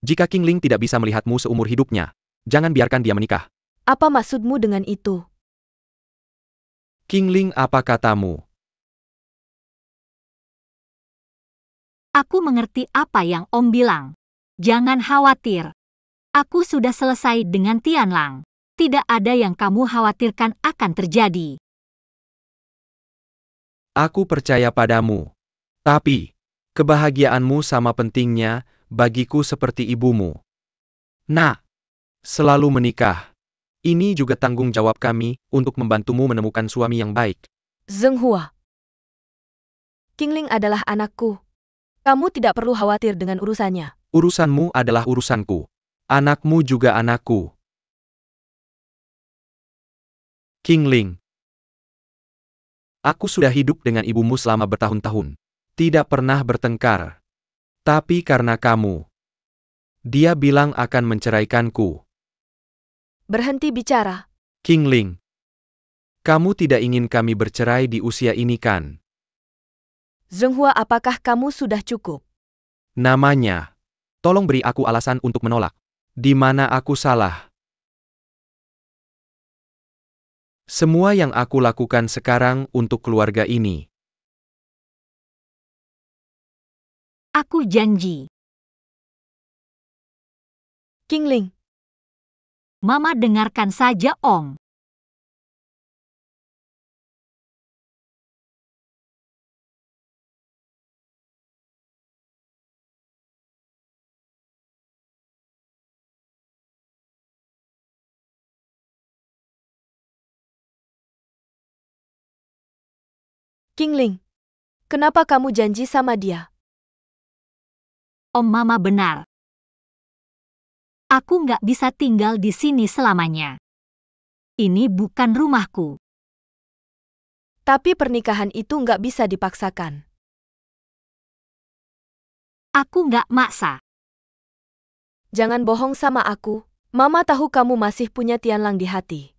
Jika Kingling tidak bisa melihatmu seumur hidupnya, jangan biarkan dia menikah. Apa maksudmu dengan itu? Kingling, apa katamu? Aku mengerti apa yang Om bilang. Jangan khawatir. Aku sudah selesai dengan Tianlang. Tidak ada yang kamu khawatirkan akan terjadi. Aku percaya padamu. Tapi, kebahagiaanmu sama pentingnya bagiku seperti ibumu. Nah, selalu menikah. Ini juga tanggung jawab kami untuk membantumu menemukan suami yang baik. Zhenghua. Kingling adalah anakku. Kamu tidak perlu khawatir dengan urusannya. Urusanmu adalah urusanku. Anakmu juga anakku. Kingling. Aku sudah hidup dengan ibumu selama bertahun-tahun. Tidak pernah bertengkar. Tapi karena kamu. Dia bilang akan menceraikanku. Berhenti bicara. Kingling. Kamu tidak ingin kami bercerai di usia ini kan? Zhenghua, apakah kamu sudah cukup? Namanya. Tolong beri aku alasan untuk menolak. Di mana aku salah? Semua yang aku lakukan sekarang untuk keluarga ini. Aku janji. Qingling, Mama dengarkan saja Om. Qingling, kenapa kamu janji sama dia? Om, Mama benar. Aku nggak bisa tinggal di sini selamanya. Ini bukan rumahku. Tapi pernikahan itu nggak bisa dipaksakan. Aku nggak maksa. Jangan bohong sama aku. Mama tahu kamu masih punya Tianlang di hati.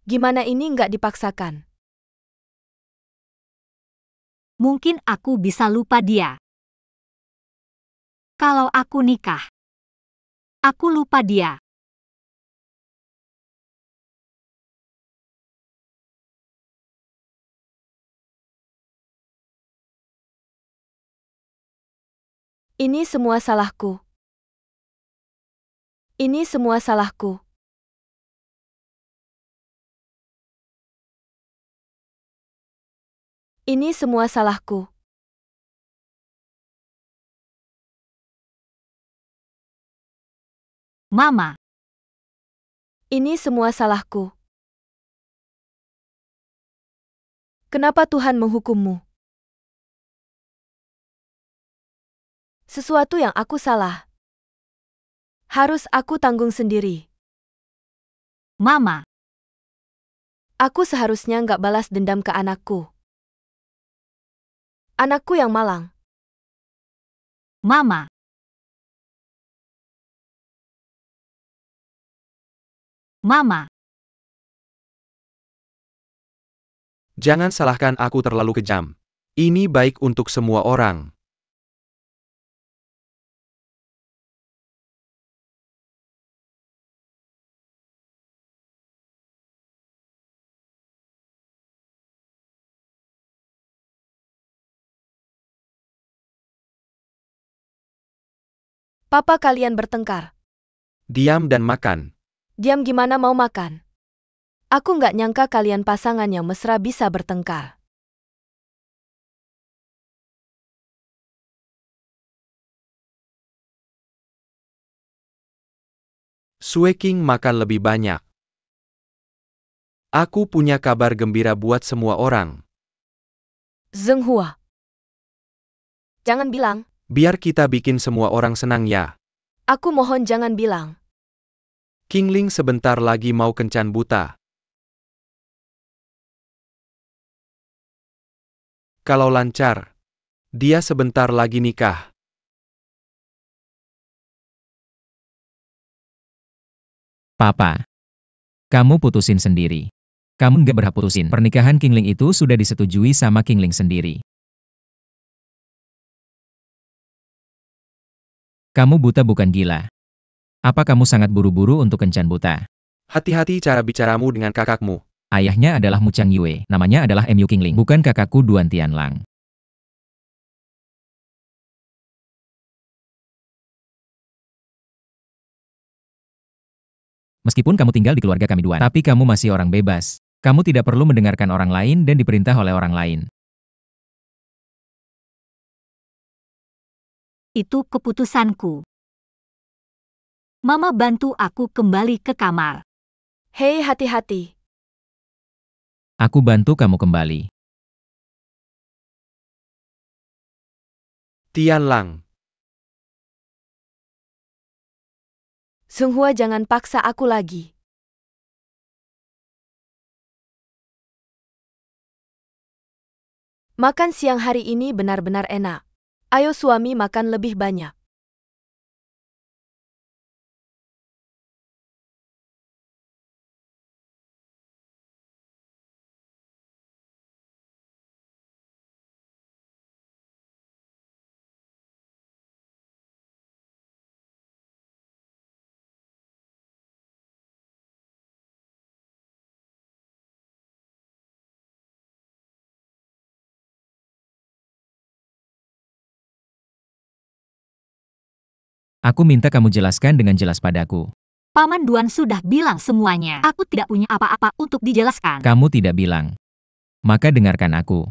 Gimana ini nggak dipaksakan? Mungkin aku bisa lupa dia. Kalau aku nikah, aku lupa dia. Ini semua salahku. Ini semua salahku. Ini semua salahku. Mama, Ini semua salahku. Kenapa Tuhan menghukummu? Sesuatu yang aku salah. Harus aku tanggung sendiri. Mama, Aku seharusnya nggak balas dendam ke anakku. Anakku yang malang. Mama. Mama, Jangan salahkan aku terlalu kejam. Ini baik untuk semua orang. Papa kalian bertengkar. Diam dan makan. Diam gimana mau makan? Aku nggak nyangka kalian pasangan yang mesra bisa bertengkar. Sueking makan lebih banyak. Aku punya kabar gembira buat semua orang. Zhenghua. Jangan bilang. Biar kita bikin semua orang senang ya. Aku mohon jangan bilang. Qingling sebentar lagi mau kencan buta. Kalau lancar, dia sebentar lagi nikah. Papa, kamu putusin sendiri. Kamu nggak berhak putusin. Pernikahan Qingling itu sudah disetujui sama Qingling sendiri. Kamu buta bukan gila. Apa kamu sangat buru-buru untuk kencan buta? Hati-hati cara bicaramu dengan kakakmu. Ayahnya adalah Mu Chang Yue, namanya adalah Mu Qingling, bukan kakakku Duan Tianlang. Meskipun kamu tinggal di keluarga kami Duan, tapi kamu masih orang bebas. Kamu tidak perlu mendengarkan orang lain dan diperintah oleh orang lain. itu keputusanku. Mama bantu aku kembali ke kamar. Hei, hati-hati. Aku bantu kamu kembali. Tianlang. Zhenghua, jangan paksa aku lagi. Makan siang hari ini benar-benar enak. Ayo suami makan lebih banyak. Aku minta kamu jelaskan dengan jelas padaku. Paman Duan sudah bilang semuanya. Aku tidak punya apa-apa untuk dijelaskan. Kamu tidak bilang. Maka dengarkan aku.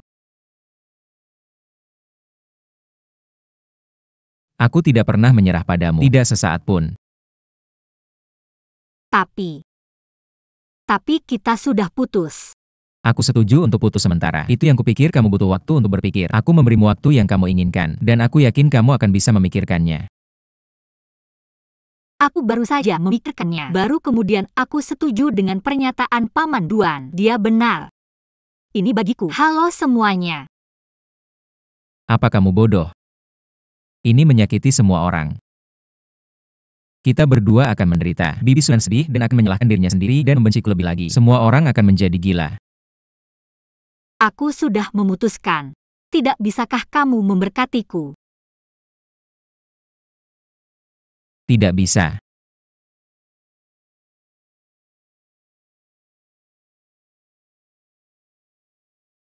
Aku tidak pernah menyerah padamu. Tidak sesaat pun. Tapi kita sudah putus. Aku setuju untuk putus sementara. Itu yang kupikir kamu butuh waktu untuk berpikir. Aku memberimu waktu yang kamu inginkan. Dan aku yakin kamu akan bisa memikirkannya. Aku baru saja memikirkannya. Baru kemudian aku setuju dengan pernyataan Paman Duan. Dia benar. Ini bagiku. Halo semuanya. Apa kamu bodoh? Ini menyakiti semua orang. Kita berdua akan menderita. Bibi Sunan sedih dan akan menyalahkan dirinya sendiri dan membenciku lebih lagi. Semua orang akan menjadi gila. Aku sudah memutuskan. Tidak bisakah kamu memberkatiku? Tidak bisa.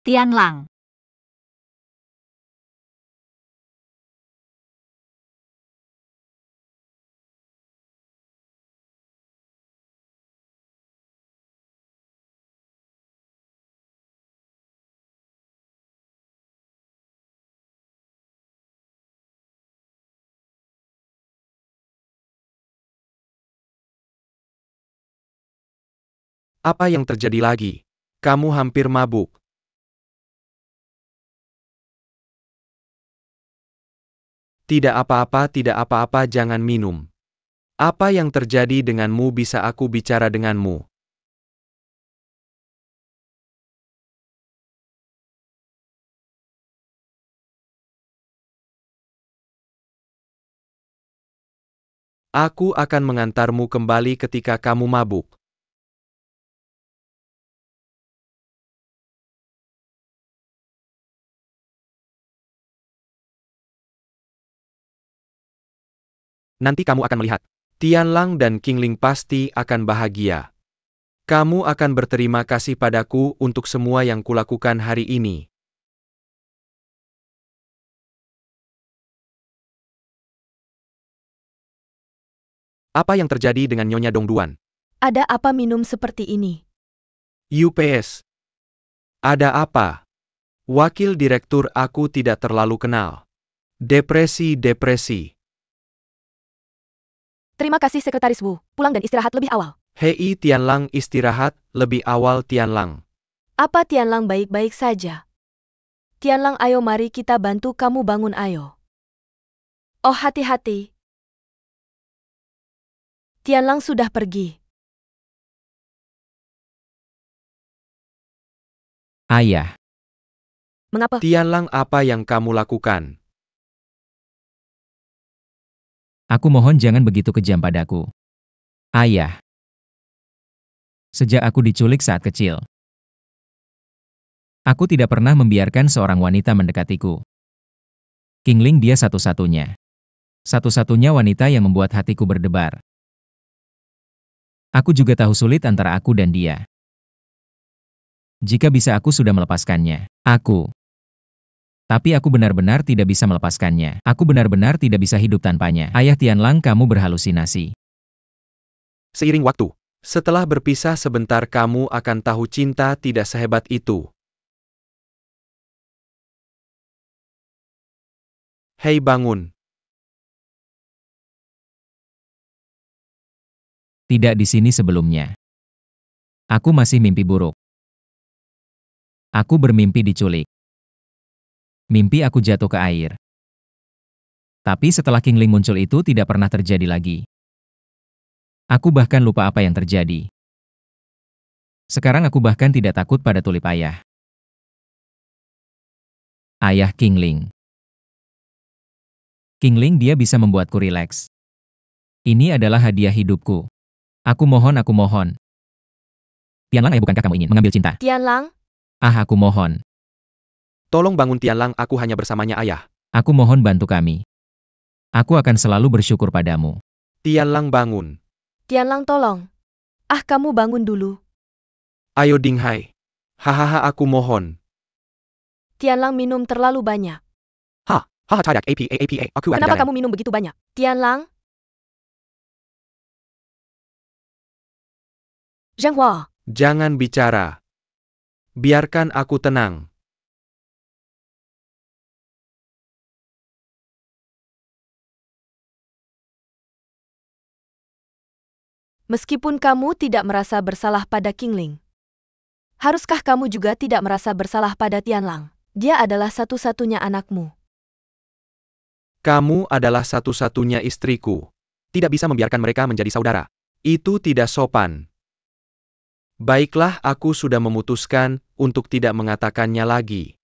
Tianlang. Apa yang terjadi lagi? Kamu hampir mabuk. Tidak apa-apa, jangan minum. Apa yang terjadi denganmu? Bisa aku bicara denganmu? Aku akan mengantarmu kembali ketika kamu mabuk. Nanti kamu akan melihat. Tianlang dan Qingling pasti akan bahagia. Kamu akan berterima kasih padaku untuk semua yang kulakukan hari ini. Apa yang terjadi dengan Nyonya Dongduan? Ada apa minum seperti ini? UPS. Ada apa? Wakil direktur aku tidak terlalu kenal. Depresi. Terima kasih Sekretaris Wu. Pulang dan istirahat lebih awal. Hei Tianlang, istirahat lebih awal Tianlang. Apa Tianlang baik-baik saja? Tianlang, ayo mari kita bantu kamu bangun, ayo. Oh, hati-hati. Tianlang sudah pergi. Ayah. Mengapa? Tianlang, apa yang kamu lakukan? Aku mohon jangan begitu kejam padaku. Ayah. Sejak aku diculik saat kecil, aku tidak pernah membiarkan seorang wanita mendekatiku. Qingling dia satu-satunya. Satu-satunya wanita yang membuat hatiku berdebar. Aku juga tahu sulit antara aku dan dia. Jika bisa aku sudah melepaskannya. Tapi aku benar-benar tidak bisa melepaskannya. Aku benar-benar tidak bisa hidup tanpanya. Ayah Tianlang, kamu berhalusinasi. Seiring waktu, setelah berpisah sebentar kamu akan tahu cinta tidak sehebat itu. Hei bangun. Tidak di sini sebelumnya. Aku masih mimpi buruk. Aku bermimpi diculik. Mimpi aku jatuh ke air. Tapi setelah Qingling muncul itu tidak pernah terjadi lagi. Aku bahkan lupa apa yang terjadi. Sekarang aku bahkan tidak takut pada tulip ayah. Ayah Qingling. Qingling dia bisa membuatku rileks. Ini adalah hadiah hidupku. Aku mohon. Tianlang, ayah, bukankah kamu ingin mengambil cinta? Tianlang, Aku mohon. Tolong bangun Tianlang, aku hanya bersamanya ayah. Aku mohon bantu kami. Aku akan selalu bersyukur padamu. Tianlang bangun. Tianlang tolong. Kamu bangun dulu. Ayo Dinghai. Hahaha, aku mohon. Tianlang minum terlalu banyak. Hahaha, tidak apa, aku Kenapa kamu minum begitu banyak? Tianlang, Zhenghua, Jangan bicara. Biarkan aku tenang. meskipun kamu tidak merasa bersalah pada Qingling, haruskah kamu juga tidak merasa bersalah pada Tianlang? Dia adalah satu-satunya anakmu. Kamu adalah satu-satunya istriku. Tidak bisa membiarkan mereka menjadi saudara. Itu tidak sopan. Baiklah, aku sudah memutuskan untuk tidak mengatakannya lagi.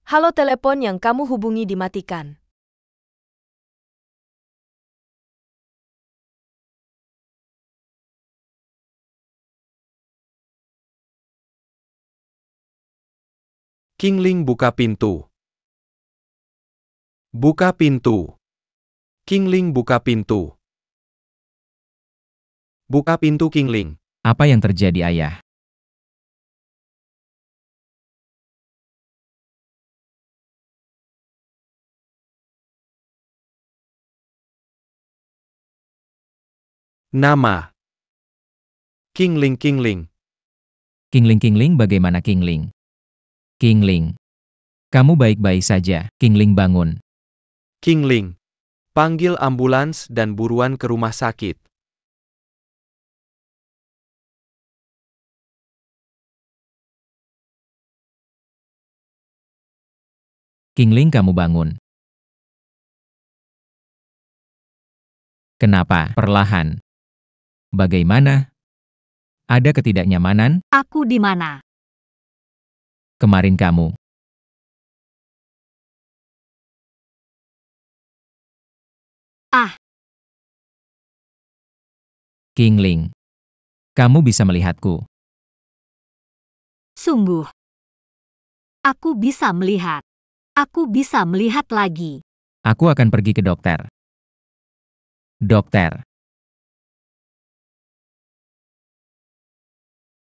Halo, telepon yang kamu hubungi dimatikan. Qingling, buka pintu. Buka pintu. Qingling, buka pintu. Buka pintu, Qingling. Apa yang terjadi, Ayah? Nama. Qingling, Qingling. Qingling, bagaimana Qingling? Qingling. Kamu baik-baik saja, Qingling bangun. Qingling. Panggil ambulans dan buruan ke rumah sakit. Qingling, kamu bangun. Kenapa? Perlahan. Bagaimana? Ada ketidaknyamanan? Aku di mana? Kemarin kamu. Ah. Qingling. Kamu bisa melihatku. Sungguh. Aku bisa melihat. Aku bisa melihat lagi. Aku akan pergi ke dokter. Dokter.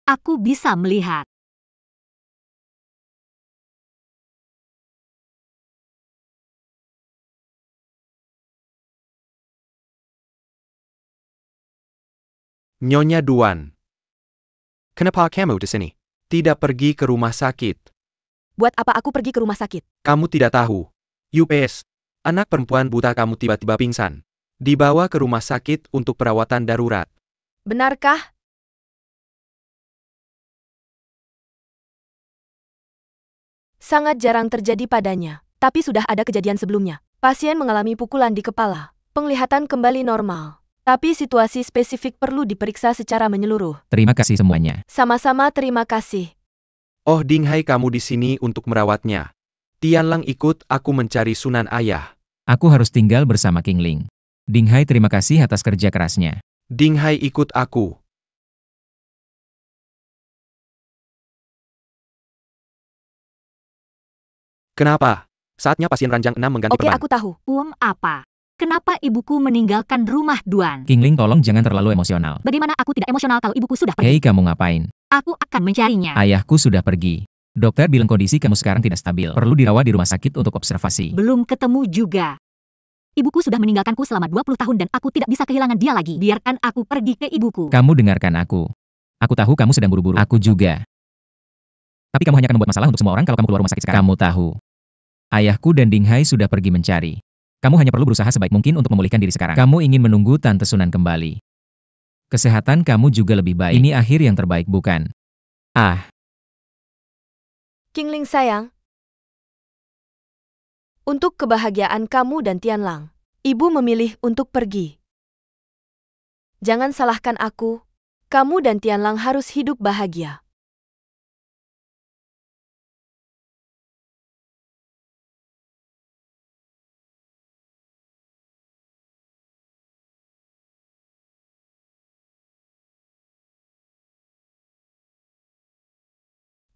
Aku bisa melihat. Nyonya Duan. Kenapa kamu di sini? Tidak pergi ke rumah sakit. Buat apa aku pergi ke rumah sakit? Kamu tidak tahu. UPS. Anak perempuan buta kamu tiba-tiba pingsan. Dibawa ke rumah sakit untuk perawatan darurat. Benarkah? Sangat jarang terjadi padanya, tapi sudah ada kejadian sebelumnya. Pasien mengalami pukulan di kepala. Penglihatan kembali normal. Tapi situasi spesifik perlu diperiksa secara menyeluruh. Terima kasih semuanya. Sama-sama, terima kasih. Oh, Dinghai, kamu di sini untuk merawatnya. Tianlang, ikut aku mencari Sunan Ayah. Aku harus tinggal bersama Qingling. Dinghai, terima kasih atas kerja kerasnya. Dinghai, ikut aku. Kenapa? Saatnya pasien ranjang 6 mengganti Oke, perban. aku tahu. Apa? Kenapa ibuku meninggalkan rumah Duan? Qingling, tolong jangan terlalu emosional. Bagaimana aku tidak emosional kalau ibuku sudah pergi? Hei, kamu ngapain? Aku akan mencarinya. Ayahku sudah pergi. Dokter bilang kondisi kamu sekarang tidak stabil. Perlu dirawat di rumah sakit untuk observasi. Belum ketemu juga. Ibuku sudah meninggalkanku selama 20 tahun dan aku tidak bisa kehilangan dia lagi. Biarkan aku pergi ke ibuku. Kamu dengarkan aku. Aku tahu kamu sedang buru-buru. Aku juga. Tapi kamu hanya akan membuat masalah untuk semua orang kalau kamu keluar rumah sakit sekarang. Kamu tahu. Ayahku dan Ding Hai sudah pergi mencari. Kamu hanya perlu berusaha sebaik mungkin untuk memulihkan diri sekarang. Kamu ingin menunggu Tante Sunan kembali. Kesehatan kamu juga lebih baik. Ini akhir yang terbaik, bukan? Ah, Qingling sayang. Untuk kebahagiaan kamu dan Tianlang, ibu memilih untuk pergi. Jangan salahkan aku. Kamu dan Tianlang harus hidup bahagia.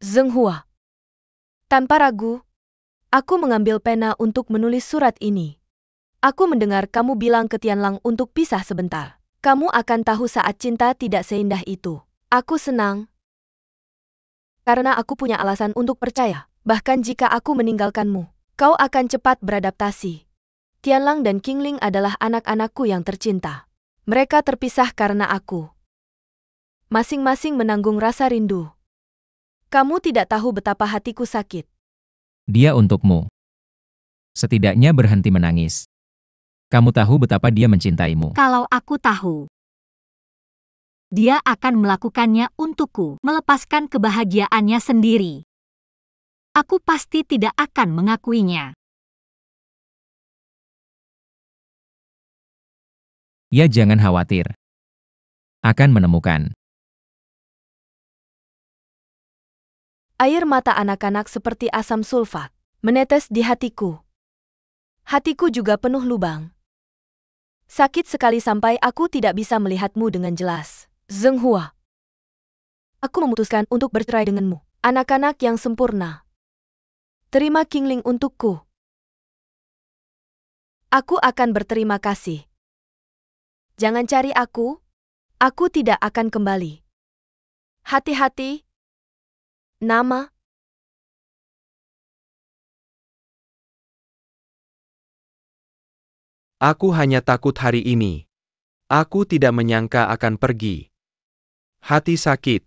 Zheng Hua. Tanpa ragu, aku mengambil pena untuk menulis surat ini. Aku mendengar kamu bilang ke Tianlang untuk pisah sebentar. Kamu akan tahu saat cinta tidak seindah itu. Aku senang. Karena aku punya alasan untuk percaya. Bahkan jika aku meninggalkanmu, kau akan cepat beradaptasi. Tianlang dan Qingling adalah anak-anakku yang tercinta. Mereka terpisah karena aku. Masing-masing menanggung rasa rindu. Kamu tidak tahu betapa hatiku sakit. dia untukmu. Setidaknya berhenti menangis. Kamu tahu betapa dia mencintaimu. Kalau aku tahu, dia akan melakukannya untukku, melepaskan kebahagiaannya sendiri. Aku pasti tidak akan mengakuinya. Ya, jangan khawatir. Akan menemukan. Air mata anak-anak seperti asam sulfat menetes di hatiku. Hatiku juga penuh lubang. Sakit sekali sampai aku tidak bisa melihatmu dengan jelas. Zheng Hua. Aku memutuskan untuk bercerai denganmu. Anak-anak yang sempurna. Terima Qingling untukku. Aku akan berterima kasih. Jangan cari aku tidak akan kembali. Hati-hati. Nama. Aku hanya takut hari ini. Aku tidak menyangka akan pergi. Hati sakit.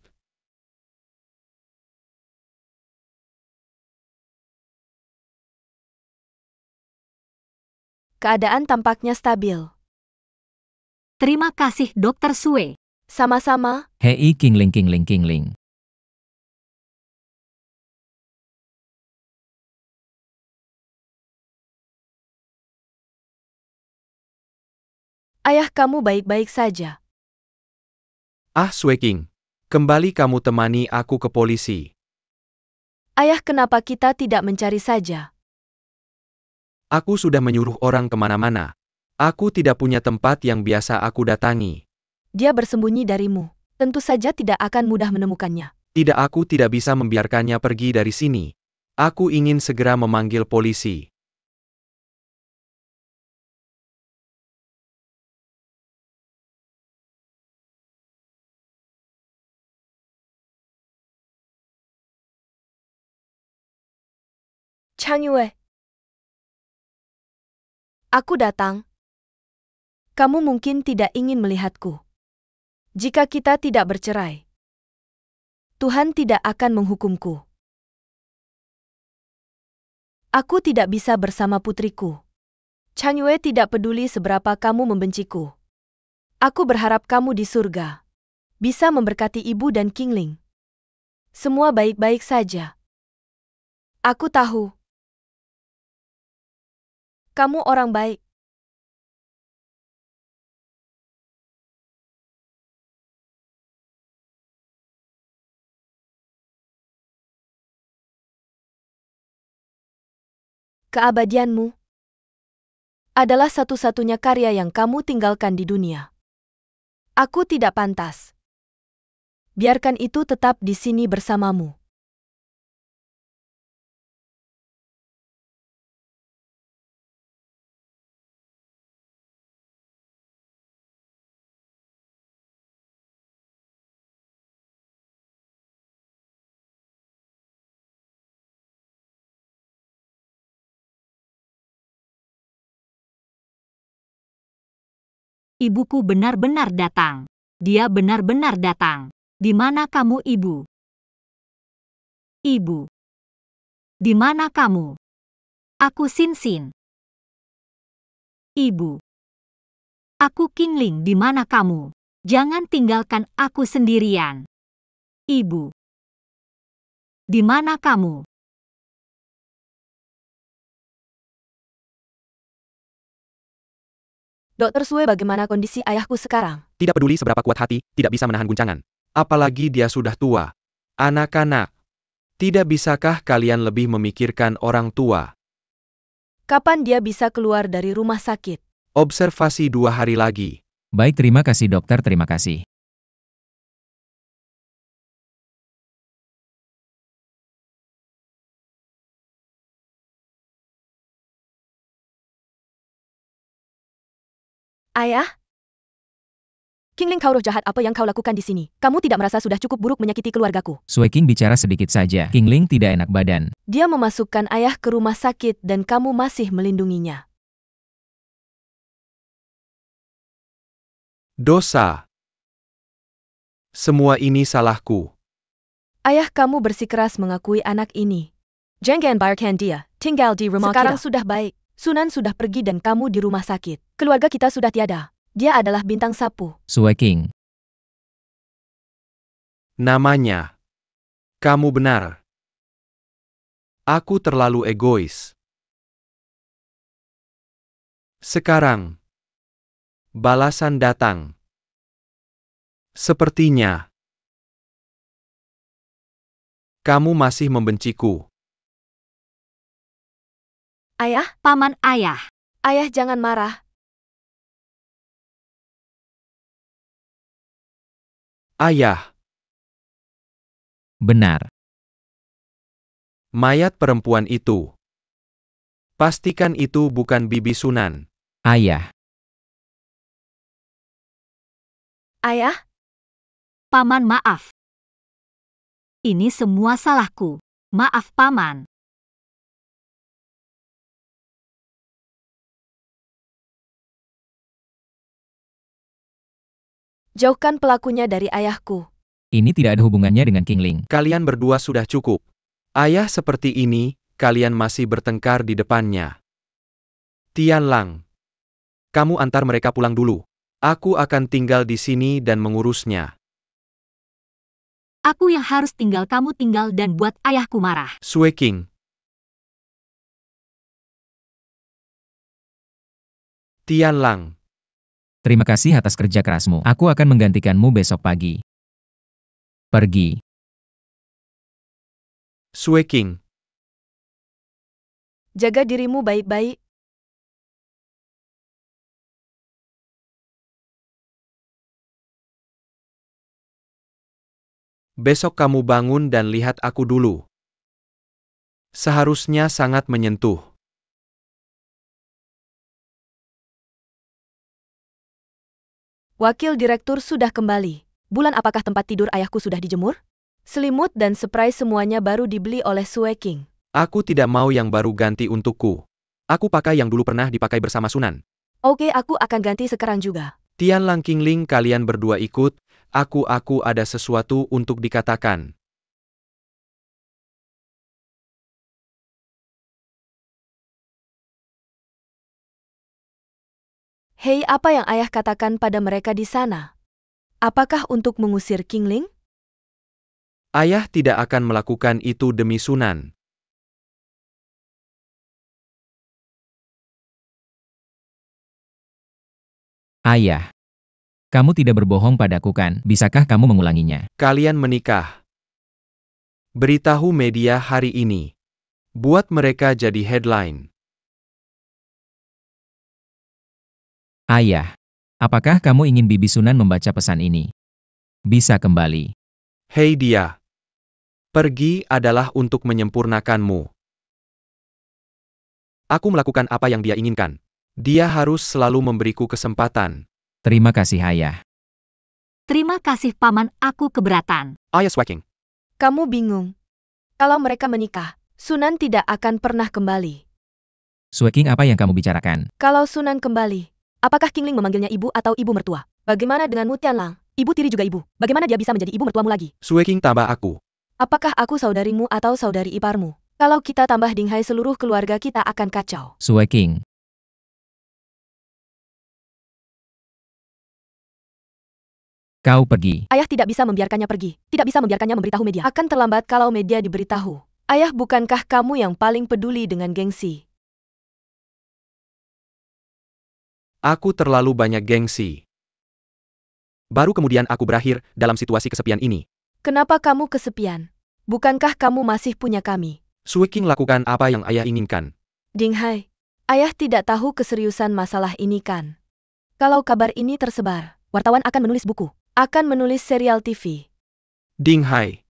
Keadaan tampaknya stabil. Terima kasih, Dr. Sue. Sama-sama. Hei, Qingling. Ayah kamu baik-baik saja. Ah, Sue King. Kembali kamu temani aku ke polisi. Ayah, kenapa kita tidak mencari saja? Aku sudah menyuruh orang kemana-mana. Aku tidak punya tempat yang biasa aku datangi. Dia bersembunyi darimu. Tentu saja tidak akan mudah menemukannya. Tidak, aku tidak bisa membiarkannya pergi dari sini. Aku ingin segera memanggil polisi. Chang Yue. Aku datang. Kamu mungkin tidak ingin melihatku. Jika kita tidak bercerai, Tuhan tidak akan menghukumku. Aku tidak bisa bersama putriku. Chang Yue, tidak peduli seberapa kamu membenciku. Aku berharap kamu di surga bisa memberkati ibu dan Qingling. Semua baik-baik saja. Aku tahu. Kamu orang baik. Keabadianmu adalah satu-satunya karya yang kamu tinggalkan di dunia. Aku tidak pantas. Biarkan itu tetap di sini bersamamu. Ibuku benar-benar datang. Dia benar-benar datang. Di mana kamu, Ibu? Ibu. Di mana kamu? Aku Xin. Ibu. Aku Qingling, di mana kamu? Jangan tinggalkan aku sendirian. Ibu. Di mana kamu? Dokter Sue, bagaimana kondisi ayahku sekarang? Tidak peduli seberapa kuat hati, tidak bisa menahan guncangan. Apalagi dia sudah tua. Anak-anak, tidak bisakah kalian lebih memikirkan orang tua? Kapan dia bisa keluar dari rumah sakit? Observasi 2 hari lagi. Baik, terima kasih dokter, terima kasih. Ayah? Qingling, kau roh jahat, apa yang kau lakukan di sini? Kamu tidak merasa sudah cukup buruk menyakiti keluargaku? Sueking bicara sedikit saja. Qingling tidak enak badan. Dia memasukkan ayah ke rumah sakit dan kamu masih melindunginya. Dosa. Semua ini salahku. Ayah kamu bersikeras mengakui anak ini. Jangan biarkan dia tinggal di rumah Sekarang kita. Sudah baik. Sunan sudah pergi dan kamu di rumah sakit. Keluarga kita sudah tiada. Dia adalah bintang sapu. Sueking. Namanya. Kamu benar. Aku terlalu egois. Sekarang. Balasan datang. Sepertinya. Kamu masih membenciku. Ayah? Paman ayah. Ayah jangan marah. Ayah. Benar. Mayat perempuan itu. Pastikan itu bukan Bibi Sunan. Ayah. Ayah? Paman maaf. Ini semua salahku. Maaf Paman. Jauhkan pelakunya dari ayahku. Ini tidak ada hubungannya dengan Qingling. Kalian berdua sudah cukup. Ayah seperti ini, kalian masih bertengkar di depannya. Tianlang. Kamu antar mereka pulang dulu. Aku akan tinggal di sini dan mengurusnya. Aku yang harus tinggal, kamu tinggal dan buat ayahku marah. Sueking. Tianlang. Terima kasih atas kerja kerasmu. Aku akan menggantikanmu besok pagi. Pergi. Sueking. Jaga dirimu baik-baik. Besok kamu bangun dan lihat aku dulu. Seharusnya sangat menyentuh. Wakil direktur sudah kembali. Bulan, apakah tempat tidur ayahku sudah dijemur? Selimut dan spray semuanya baru dibeli oleh Sueking. Aku tidak mau yang baru ganti untukku. Aku pakai yang dulu pernah dipakai bersama Sunan. Oke, aku akan ganti sekarang juga. Tianlang, Qingling, kalian berdua ikut. Aku ada sesuatu untuk dikatakan. Hei, apa yang ayah katakan pada mereka di sana? Apakah untuk mengusir Qingling? Ayah tidak akan melakukan itu demi Sunan. Ayah. Kamu tidak berbohong padaku kan? Bisakah kamu mengulanginya? Kalian menikah. Beritahu media hari ini. Buat mereka jadi headline. Ayah. Apakah kamu ingin Bibi Sunan membaca pesan ini? Bisa kembali. Hei dia. Pergi adalah untuk menyempurnakanmu. Aku melakukan apa yang dia inginkan. Dia harus selalu memberiku kesempatan. Terima kasih ayah. Terima kasih Paman, aku keberatan. Ayah Sueking. Kamu bingung. Kalau mereka menikah, Sunan tidak akan pernah kembali. Sueking, apa yang kamu bicarakan? Kalau Sunan kembali, apakah Qingling memanggilnya ibu atau ibu mertua? Bagaimana denganmu, Tianlang? Ibu tiri juga ibu. Bagaimana dia bisa menjadi ibu mertuamu lagi? Sueking tambah aku. Apakah aku saudarimu atau saudari iparmu? Kalau kita tambah Dinghai, seluruh keluarga kita akan kacau. Sueking. Kau pergi. Ayah tidak bisa membiarkannya pergi. Tidak bisa membiarkannya memberitahu media. Akan terlambat kalau media diberitahu. Ayah, bukankah kamu yang paling peduli dengan gengsi? Aku terlalu banyak gengsi. Baru kemudian aku berakhir dalam situasi kesepian ini. Kenapa kamu kesepian? Bukankah kamu masih punya kami? Sueking lakukan apa yang ayah inginkan. Dinghai, ayah tidak tahu keseriusan masalah ini kan? Kalau kabar ini tersebar, wartawan akan menulis buku, akan menulis serial TV. Dinghai.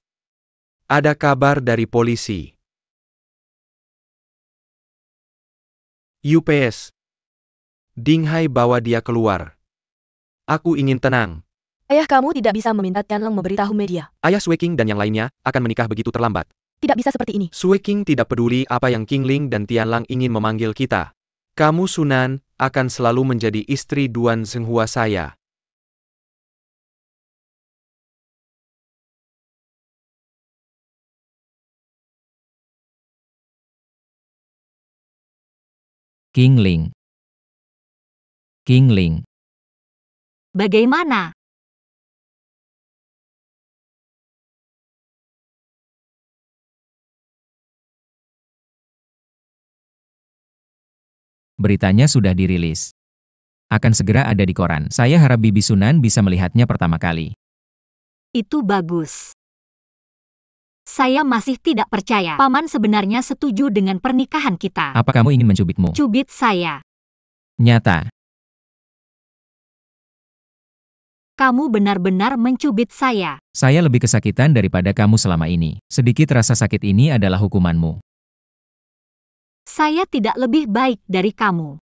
Ada kabar dari polisi. UPS. Dinghai bawa dia keluar. Aku ingin tenang. Ayah, kamu tidak bisa meminta Tianlang memberitahu media. Ayah Sueking dan yang lainnya akan menikah begitu terlambat. Tidak bisa seperti ini. Sueking tidak peduli apa yang Qingling dan Tianlang ingin memanggil kita. Kamu Sunan akan selalu menjadi istri Duan Zhenghua saya. Qingling. Qingling. Bagaimana? Beritanya sudah dirilis. Akan segera ada di koran. Saya harap Bibi Sunan bisa melihatnya pertama kali. Itu bagus. Saya masih tidak percaya. Paman sebenarnya setuju dengan pernikahan kita. Apa kamu ingin mencubitmu? Cubit saya. Nyata. Kamu benar-benar mencubit saya. Saya lebih kesakitan daripada kamu selama ini. Sedikit rasa sakit ini adalah hukumanmu. Saya tidak lebih baik dari kamu.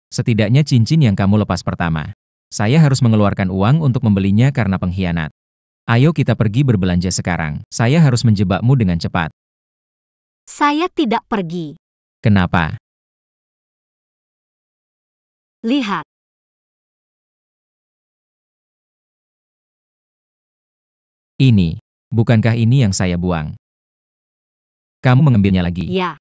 Setidaknya cincin yang kamu lepas pertama. Saya harus mengeluarkan uang untuk membelinya karena pengkhianat. Ayo kita pergi berbelanja sekarang. Saya harus menjebakmu dengan cepat. Saya tidak pergi. Kenapa? Lihat. Ini. Bukankah ini yang saya buang? Kamu mengambilnya lagi? Ya.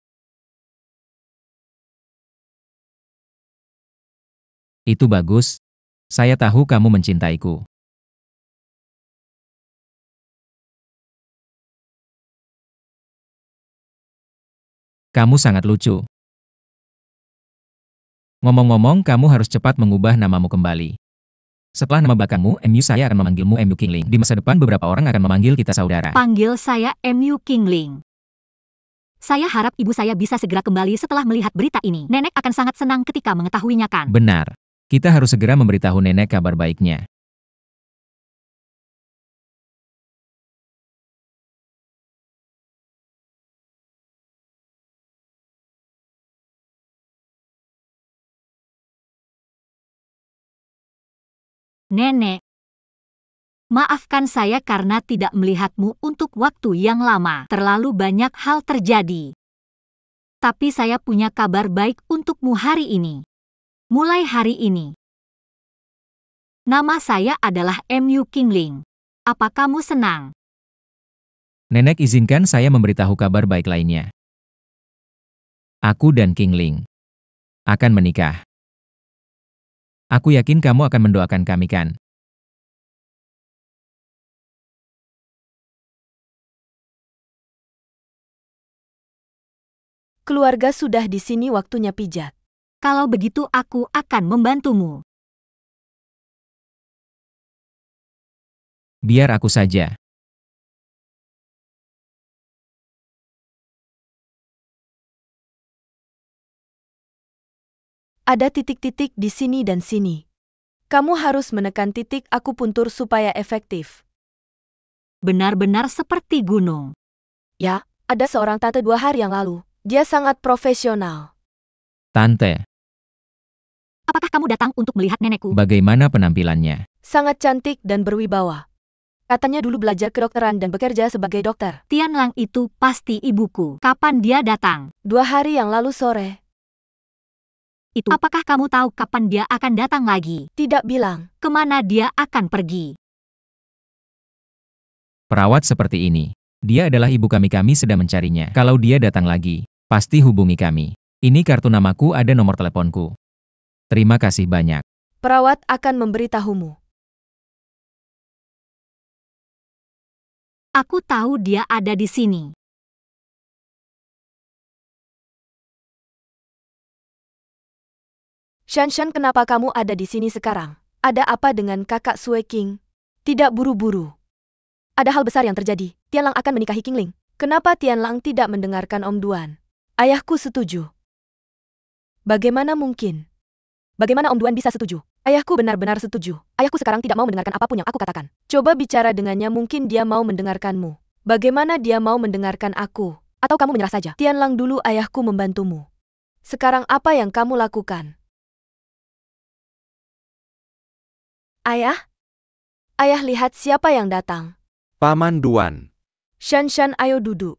Itu bagus. Saya tahu kamu mencintaiku. Kamu sangat lucu. Ngomong-ngomong, kamu harus cepat mengubah namamu kembali. Setelah nama belakangmu, MU, saya akan memanggilmu MU Qingling. Di masa depan beberapa orang akan memanggil kita saudara. Panggil saya MU Qingling. Saya harap ibu saya bisa segera kembali setelah melihat berita ini. Nenek akan sangat senang ketika mengetahuinya kan? Benar. Kita harus segera memberitahu nenek kabar baiknya. Nenek. Maafkan saya karena tidak melihatmu untuk waktu yang lama. Terlalu banyak hal terjadi. Tapi saya punya kabar baik untukmu hari ini. Mulai hari ini. Nama saya adalah MU Qingling. Apa kamu senang? Nenek, izinkan saya memberitahu kabar baik lainnya. Aku dan Qingling akan menikah. Aku yakin kamu akan mendoakan kami kan? Keluarga sudah di sini, waktunya pijat. Kalau begitu aku akan membantumu. Biar aku saja. Ada titik-titik di sini dan sini. Kamu harus menekan titik akupuntur supaya efektif. Benar-benar seperti gunung. Ya, ada seorang tante 2 hari yang lalu. Dia sangat profesional. Tante, Apakah kamu datang untuk melihat nenekku? bagaimana penampilannya? Sangat cantik dan berwibawa. Katanya dulu belajar kedokteran dan bekerja sebagai dokter. Tianlang itu pasti ibuku. Kapan dia datang? 2 hari yang lalu sore. Itu. Apakah kamu tahu kapan dia akan datang lagi? Tidak bilang. Kemana dia akan pergi? Perawat seperti ini. Dia adalah ibu kami sedang mencarinya. Kalau dia datang lagi, pasti hubungi kami. Ini kartu namaku, ada nomor teleponku. Terima kasih banyak. Perawat akan memberitahumu. Aku tahu dia ada di sini. Shanshan, kenapa kamu ada di sini sekarang? Ada apa dengan kakak Sue King? Tidak buru-buru. Ada hal besar yang terjadi. Tianlang akan menikahi Qingling. Kenapa Tianlang tidak mendengarkan Om Duan? Ayahku setuju. Bagaimana mungkin? Bagaimana Om Duan bisa setuju? Ayahku benar-benar setuju. Ayahku sekarang tidak mau mendengarkan apapun yang aku katakan. Coba bicara dengannya, mungkin dia mau mendengarkanmu. Bagaimana dia mau mendengarkan aku? Atau kamu menyerah saja? Tianlang, dulu ayahku membantumu. Sekarang apa yang kamu lakukan? Ayah? Ayah, lihat siapa yang datang. Paman Duan. Shanshan, ayo duduk.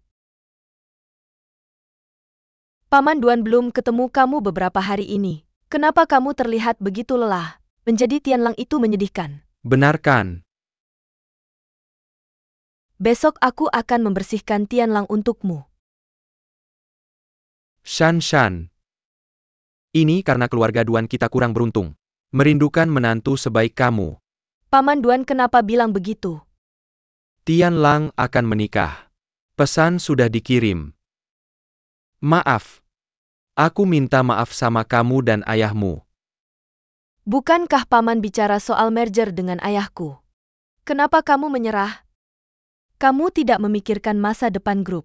Paman Duan, belum ketemu kamu beberapa hari ini. Kenapa kamu terlihat begitu lelah? Menjadi Tianlang itu menyedihkan. Benarkan. Besok aku akan membersihkan Tianlang untukmu. Shanshan. Ini karena keluarga Duan kita kurang beruntung. Merindukan menantu sebaik kamu. Paman Duan, kenapa bilang begitu? Tianlang akan menikah. Pesan sudah dikirim. Maaf. Aku minta maaf sama kamu dan ayahmu. Bukankah paman bicara soal merger dengan ayahku? Kenapa kamu menyerah? Kamu tidak memikirkan masa depan grup.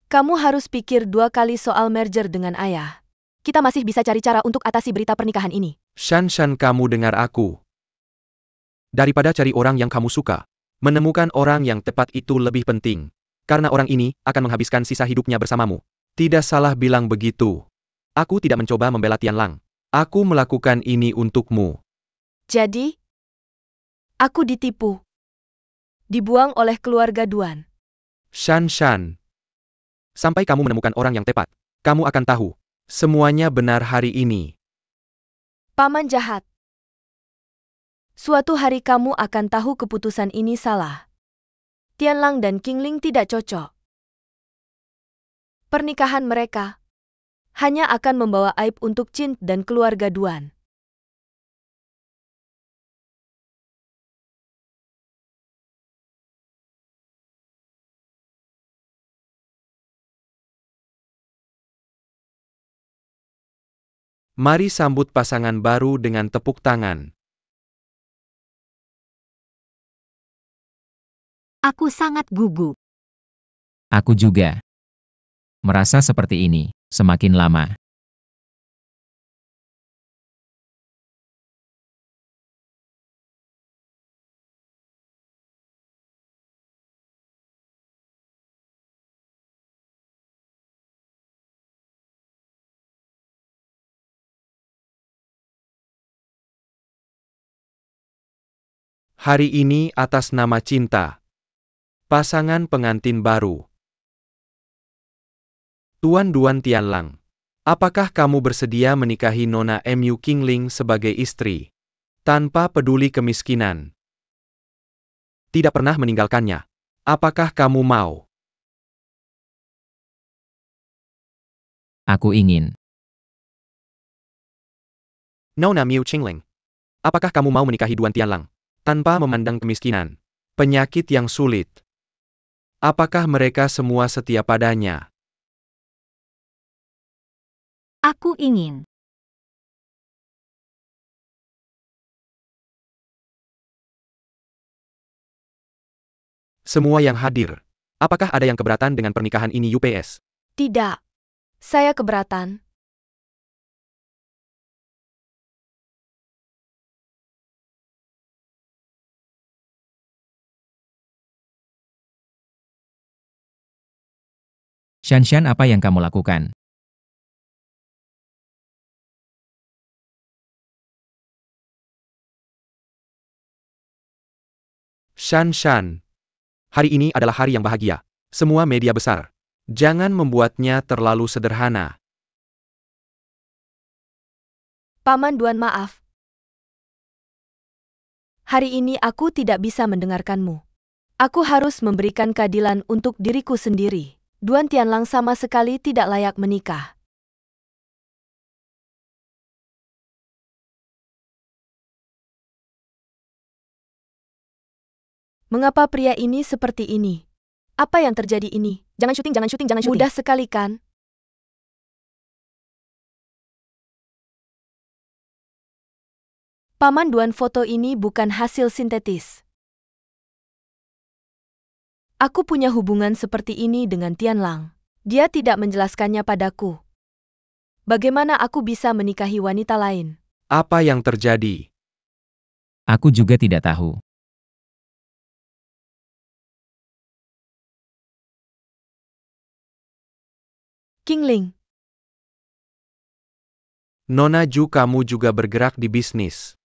Kamu harus pikir 2 kali soal merger dengan ayah. Kita masih bisa cari cara untuk atasi berita pernikahan ini. Shanshan, kamu dengar aku. Daripada cari orang yang kamu suka, menemukan orang yang tepat itu lebih penting. Karena orang ini akan menghabiskan sisa hidupnya bersamamu. Tidak salah bilang begitu. Aku tidak mencoba membela Tianlang. Aku melakukan ini untukmu. Jadi, aku ditipu. Dibuang oleh keluarga Duan. Shanshan. Sampai kamu menemukan orang yang tepat, kamu akan tahu. Semuanya benar hari ini. Paman jahat. Suatu hari kamu akan tahu keputusan ini salah. Tianlang dan Qingling tidak cocok. Pernikahan mereka hanya akan membawa aib untuk Qin dan keluarga Duan. Mari sambut pasangan baru dengan tepuk tangan. Aku sangat gugup. Aku juga merasa seperti ini, semakin lama. Hari ini atas nama cinta. Pasangan pengantin baru. Tuan Duan Tianlang. Apakah kamu bersedia menikahi Nona Mu Qingling sebagai istri? Tanpa peduli kemiskinan. Tidak pernah meninggalkannya. Apakah kamu mau? Aku ingin. Nona Mu Qingling. Apakah kamu mau menikahi Duan Tianlang? Tanpa memandang kemiskinan. Penyakit yang sulit. Apakah mereka semua setia padanya? Aku ingin. Semua yang hadir. Apakah ada yang keberatan dengan pernikahan ini UPS? Tidak. Saya keberatan. Shanshan, apa yang kamu lakukan? Shanshan. Hari ini adalah hari yang bahagia. Semua media besar. Jangan membuatnya terlalu sederhana. Paman Duan, maaf. Hari ini aku tidak bisa mendengarkanmu. Aku harus memberikan keadilan untuk diriku sendiri. Duan Tianlang sama sekali tidak layak menikah. Mengapa pria ini seperti ini? Apa yang terjadi ini? Jangan syuting, jangan syuting, jangan syuting. Mudah sekali kan? Paman Duan, foto ini bukan hasil sintetis. Aku punya hubungan seperti ini dengan Tianlang. Dia tidak menjelaskannya padaku. Bagaimana aku bisa menikahi wanita lain? Apa yang terjadi? Aku juga tidak tahu. Qingling, Nona Ju, kamu juga bergerak di bisnis.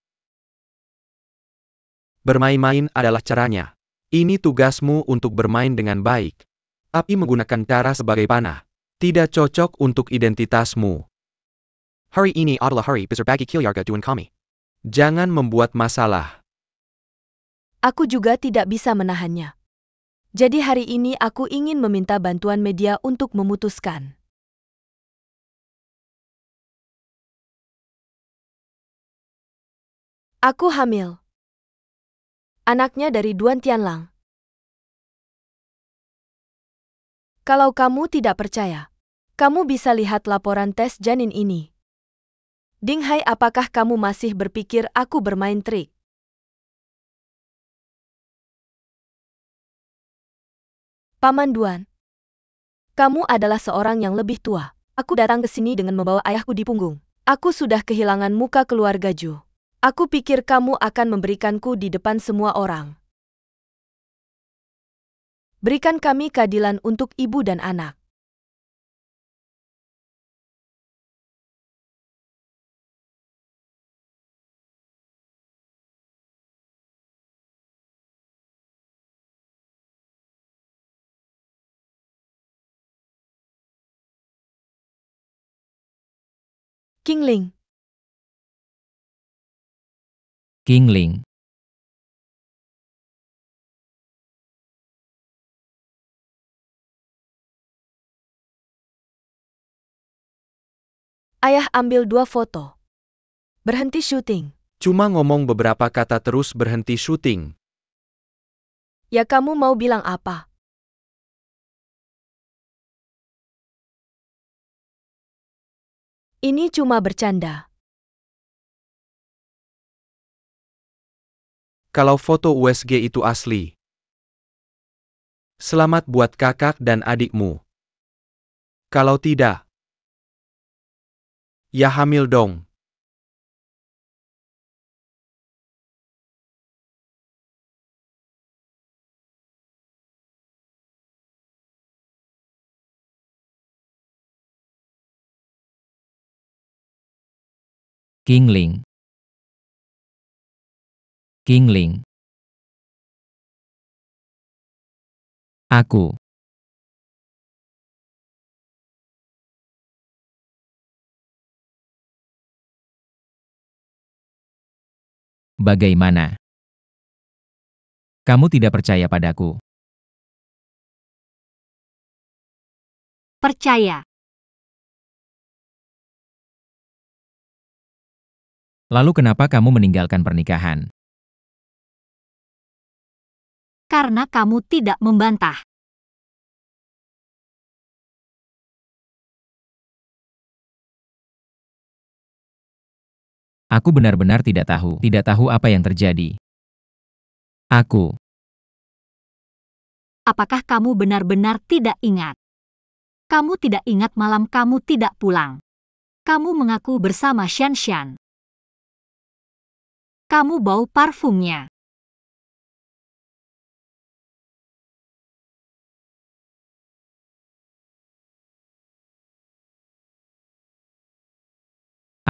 Bermain-main adalah caranya. Ini tugasmu untuk bermain dengan baik. Tapi menggunakan cara sebagai panah. Tidak cocok untuk identitasmu. Hari ini adalah hari besar bagi keluarga Duan kami. Jangan membuat masalah. aku juga tidak bisa menahannya. Jadi hari ini aku ingin meminta bantuan media untuk memutuskan. Aku hamil. Anaknya dari Duan Tianlang. Kalau kamu tidak percaya, kamu bisa lihat laporan tes janin ini. Ding Hai, apakah kamu masih berpikir aku bermain trik? Paman Duan, kamu adalah seorang yang lebih tua. Aku datang ke sini dengan membawa ayahku di punggung. Aku sudah kehilangan muka keluarga Ju. Aku pikir kamu akan memberikanku di depan semua orang. Berikan kami keadilan untuk ibu dan anak. Qingling, Qingling, ayah ambil 2 foto. Berhenti syuting. Cuma ngomong beberapa kata terus berhenti syuting. Ya, kamu mau bilang apa? Ini cuma bercanda. Kalau foto USG itu asli. Selamat buat kakak dan adikmu. Kalau tidak, ya hamil dong. Qingling, Qingling. Aku. Bagaimana? Kamu tidak percaya padaku. Percaya. Lalu kenapa kamu meninggalkan pernikahan? Karena kamu tidak membantah. Aku benar-benar tidak tahu apa yang terjadi. Aku. Apakah kamu benar-benar tidak ingat? Kamu tidak ingat malam kamu tidak pulang. Kamu mengaku bersama Shanshan. Kamu bau parfumnya.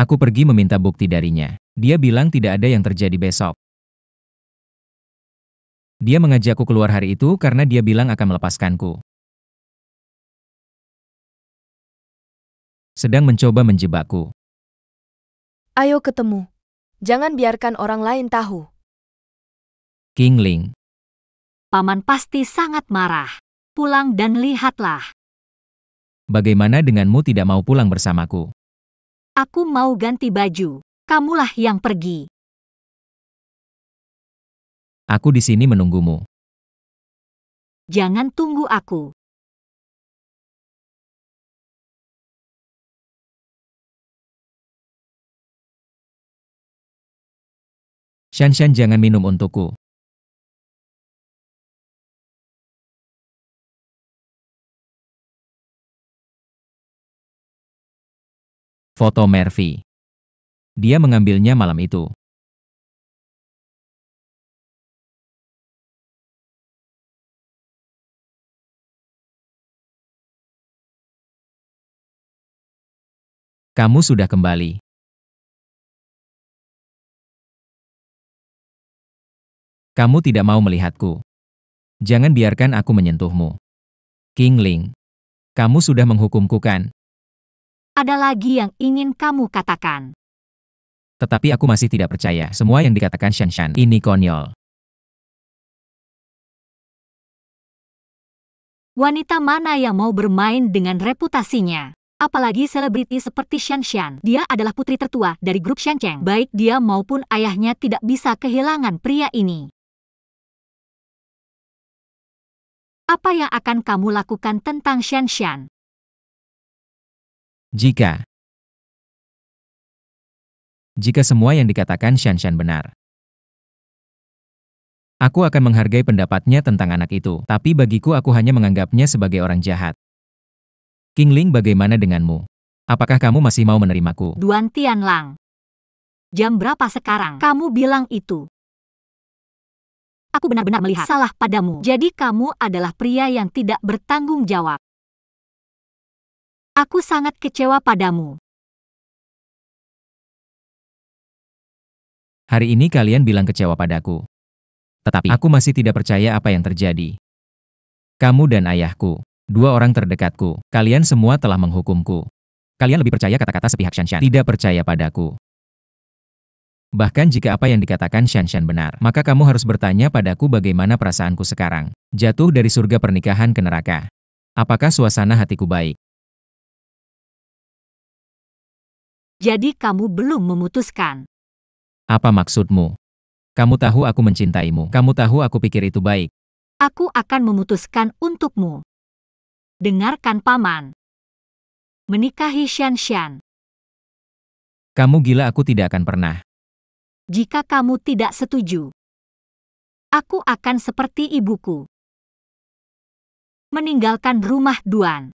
Aku pergi meminta bukti darinya. Dia bilang tidak ada yang terjadi besok. Dia mengajakku keluar hari itu karena dia bilang akan melepaskanku. Sedang mencoba menjebakku. Ayo ketemu. Jangan biarkan orang lain tahu. King Ling. Paman pasti sangat marah. Pulang dan lihatlah. Bagaimana denganmu tidak mau pulang bersamaku? Aku mau ganti baju. Kamulah yang pergi. Aku di sini menunggumu. Jangan tunggu aku. Shanshan, jangan minum untukku. Foto Mervy. Dia mengambilnya malam itu. Kamu sudah kembali. Kamu tidak mau melihatku. Jangan biarkan aku menyentuhmu. King Ling. Kamu sudah menghukumku kan? Ada lagi yang ingin kamu katakan? Tetapi aku masih tidak percaya semua yang dikatakan Shanshan. Ini konyol. Wanita mana yang mau bermain dengan reputasinya? Apalagi selebriti seperti Shanshan. Dia adalah putri tertua dari grup Shancheng. Baik dia maupun ayahnya tidak bisa kehilangan pria ini. Apa yang akan kamu lakukan tentang Shanshan? Jika semua yang dikatakan Shanshan benar, aku akan menghargai pendapatnya tentang anak itu. Tapi bagiku aku hanya menganggapnya sebagai orang jahat. King Ling, bagaimana denganmu? Apakah kamu masih mau menerimaku? Duan Tianlang. Jam berapa sekarang? Kamu bilang itu. Aku benar-benar melihat salah padamu. Jadi kamu adalah pria yang tidak bertanggung jawab. Aku sangat kecewa padamu. Hari ini kalian bilang kecewa padaku. Tetapi aku masih tidak percaya apa yang terjadi. Kamu dan ayahku, dua orang terdekatku, kalian semua telah menghukumku. Kalian lebih percaya kata-kata sepihak Shanshan, tidak percaya padaku. Bahkan jika apa yang dikatakan Shanshan benar, maka kamu harus bertanya padaku bagaimana perasaanku sekarang. Jatuh dari surga pernikahan ke neraka. Apakah suasana hatiku baik? Jadi kamu belum memutuskan. Apa maksudmu? Kamu tahu aku mencintaimu. Kamu tahu aku pikir itu baik. Aku akan memutuskan untukmu. Dengarkan paman. Menikahi Shanshan. Kamu gila, aku tidak akan pernah. Jika kamu tidak setuju, aku akan seperti ibuku. Meninggalkan rumah Duan.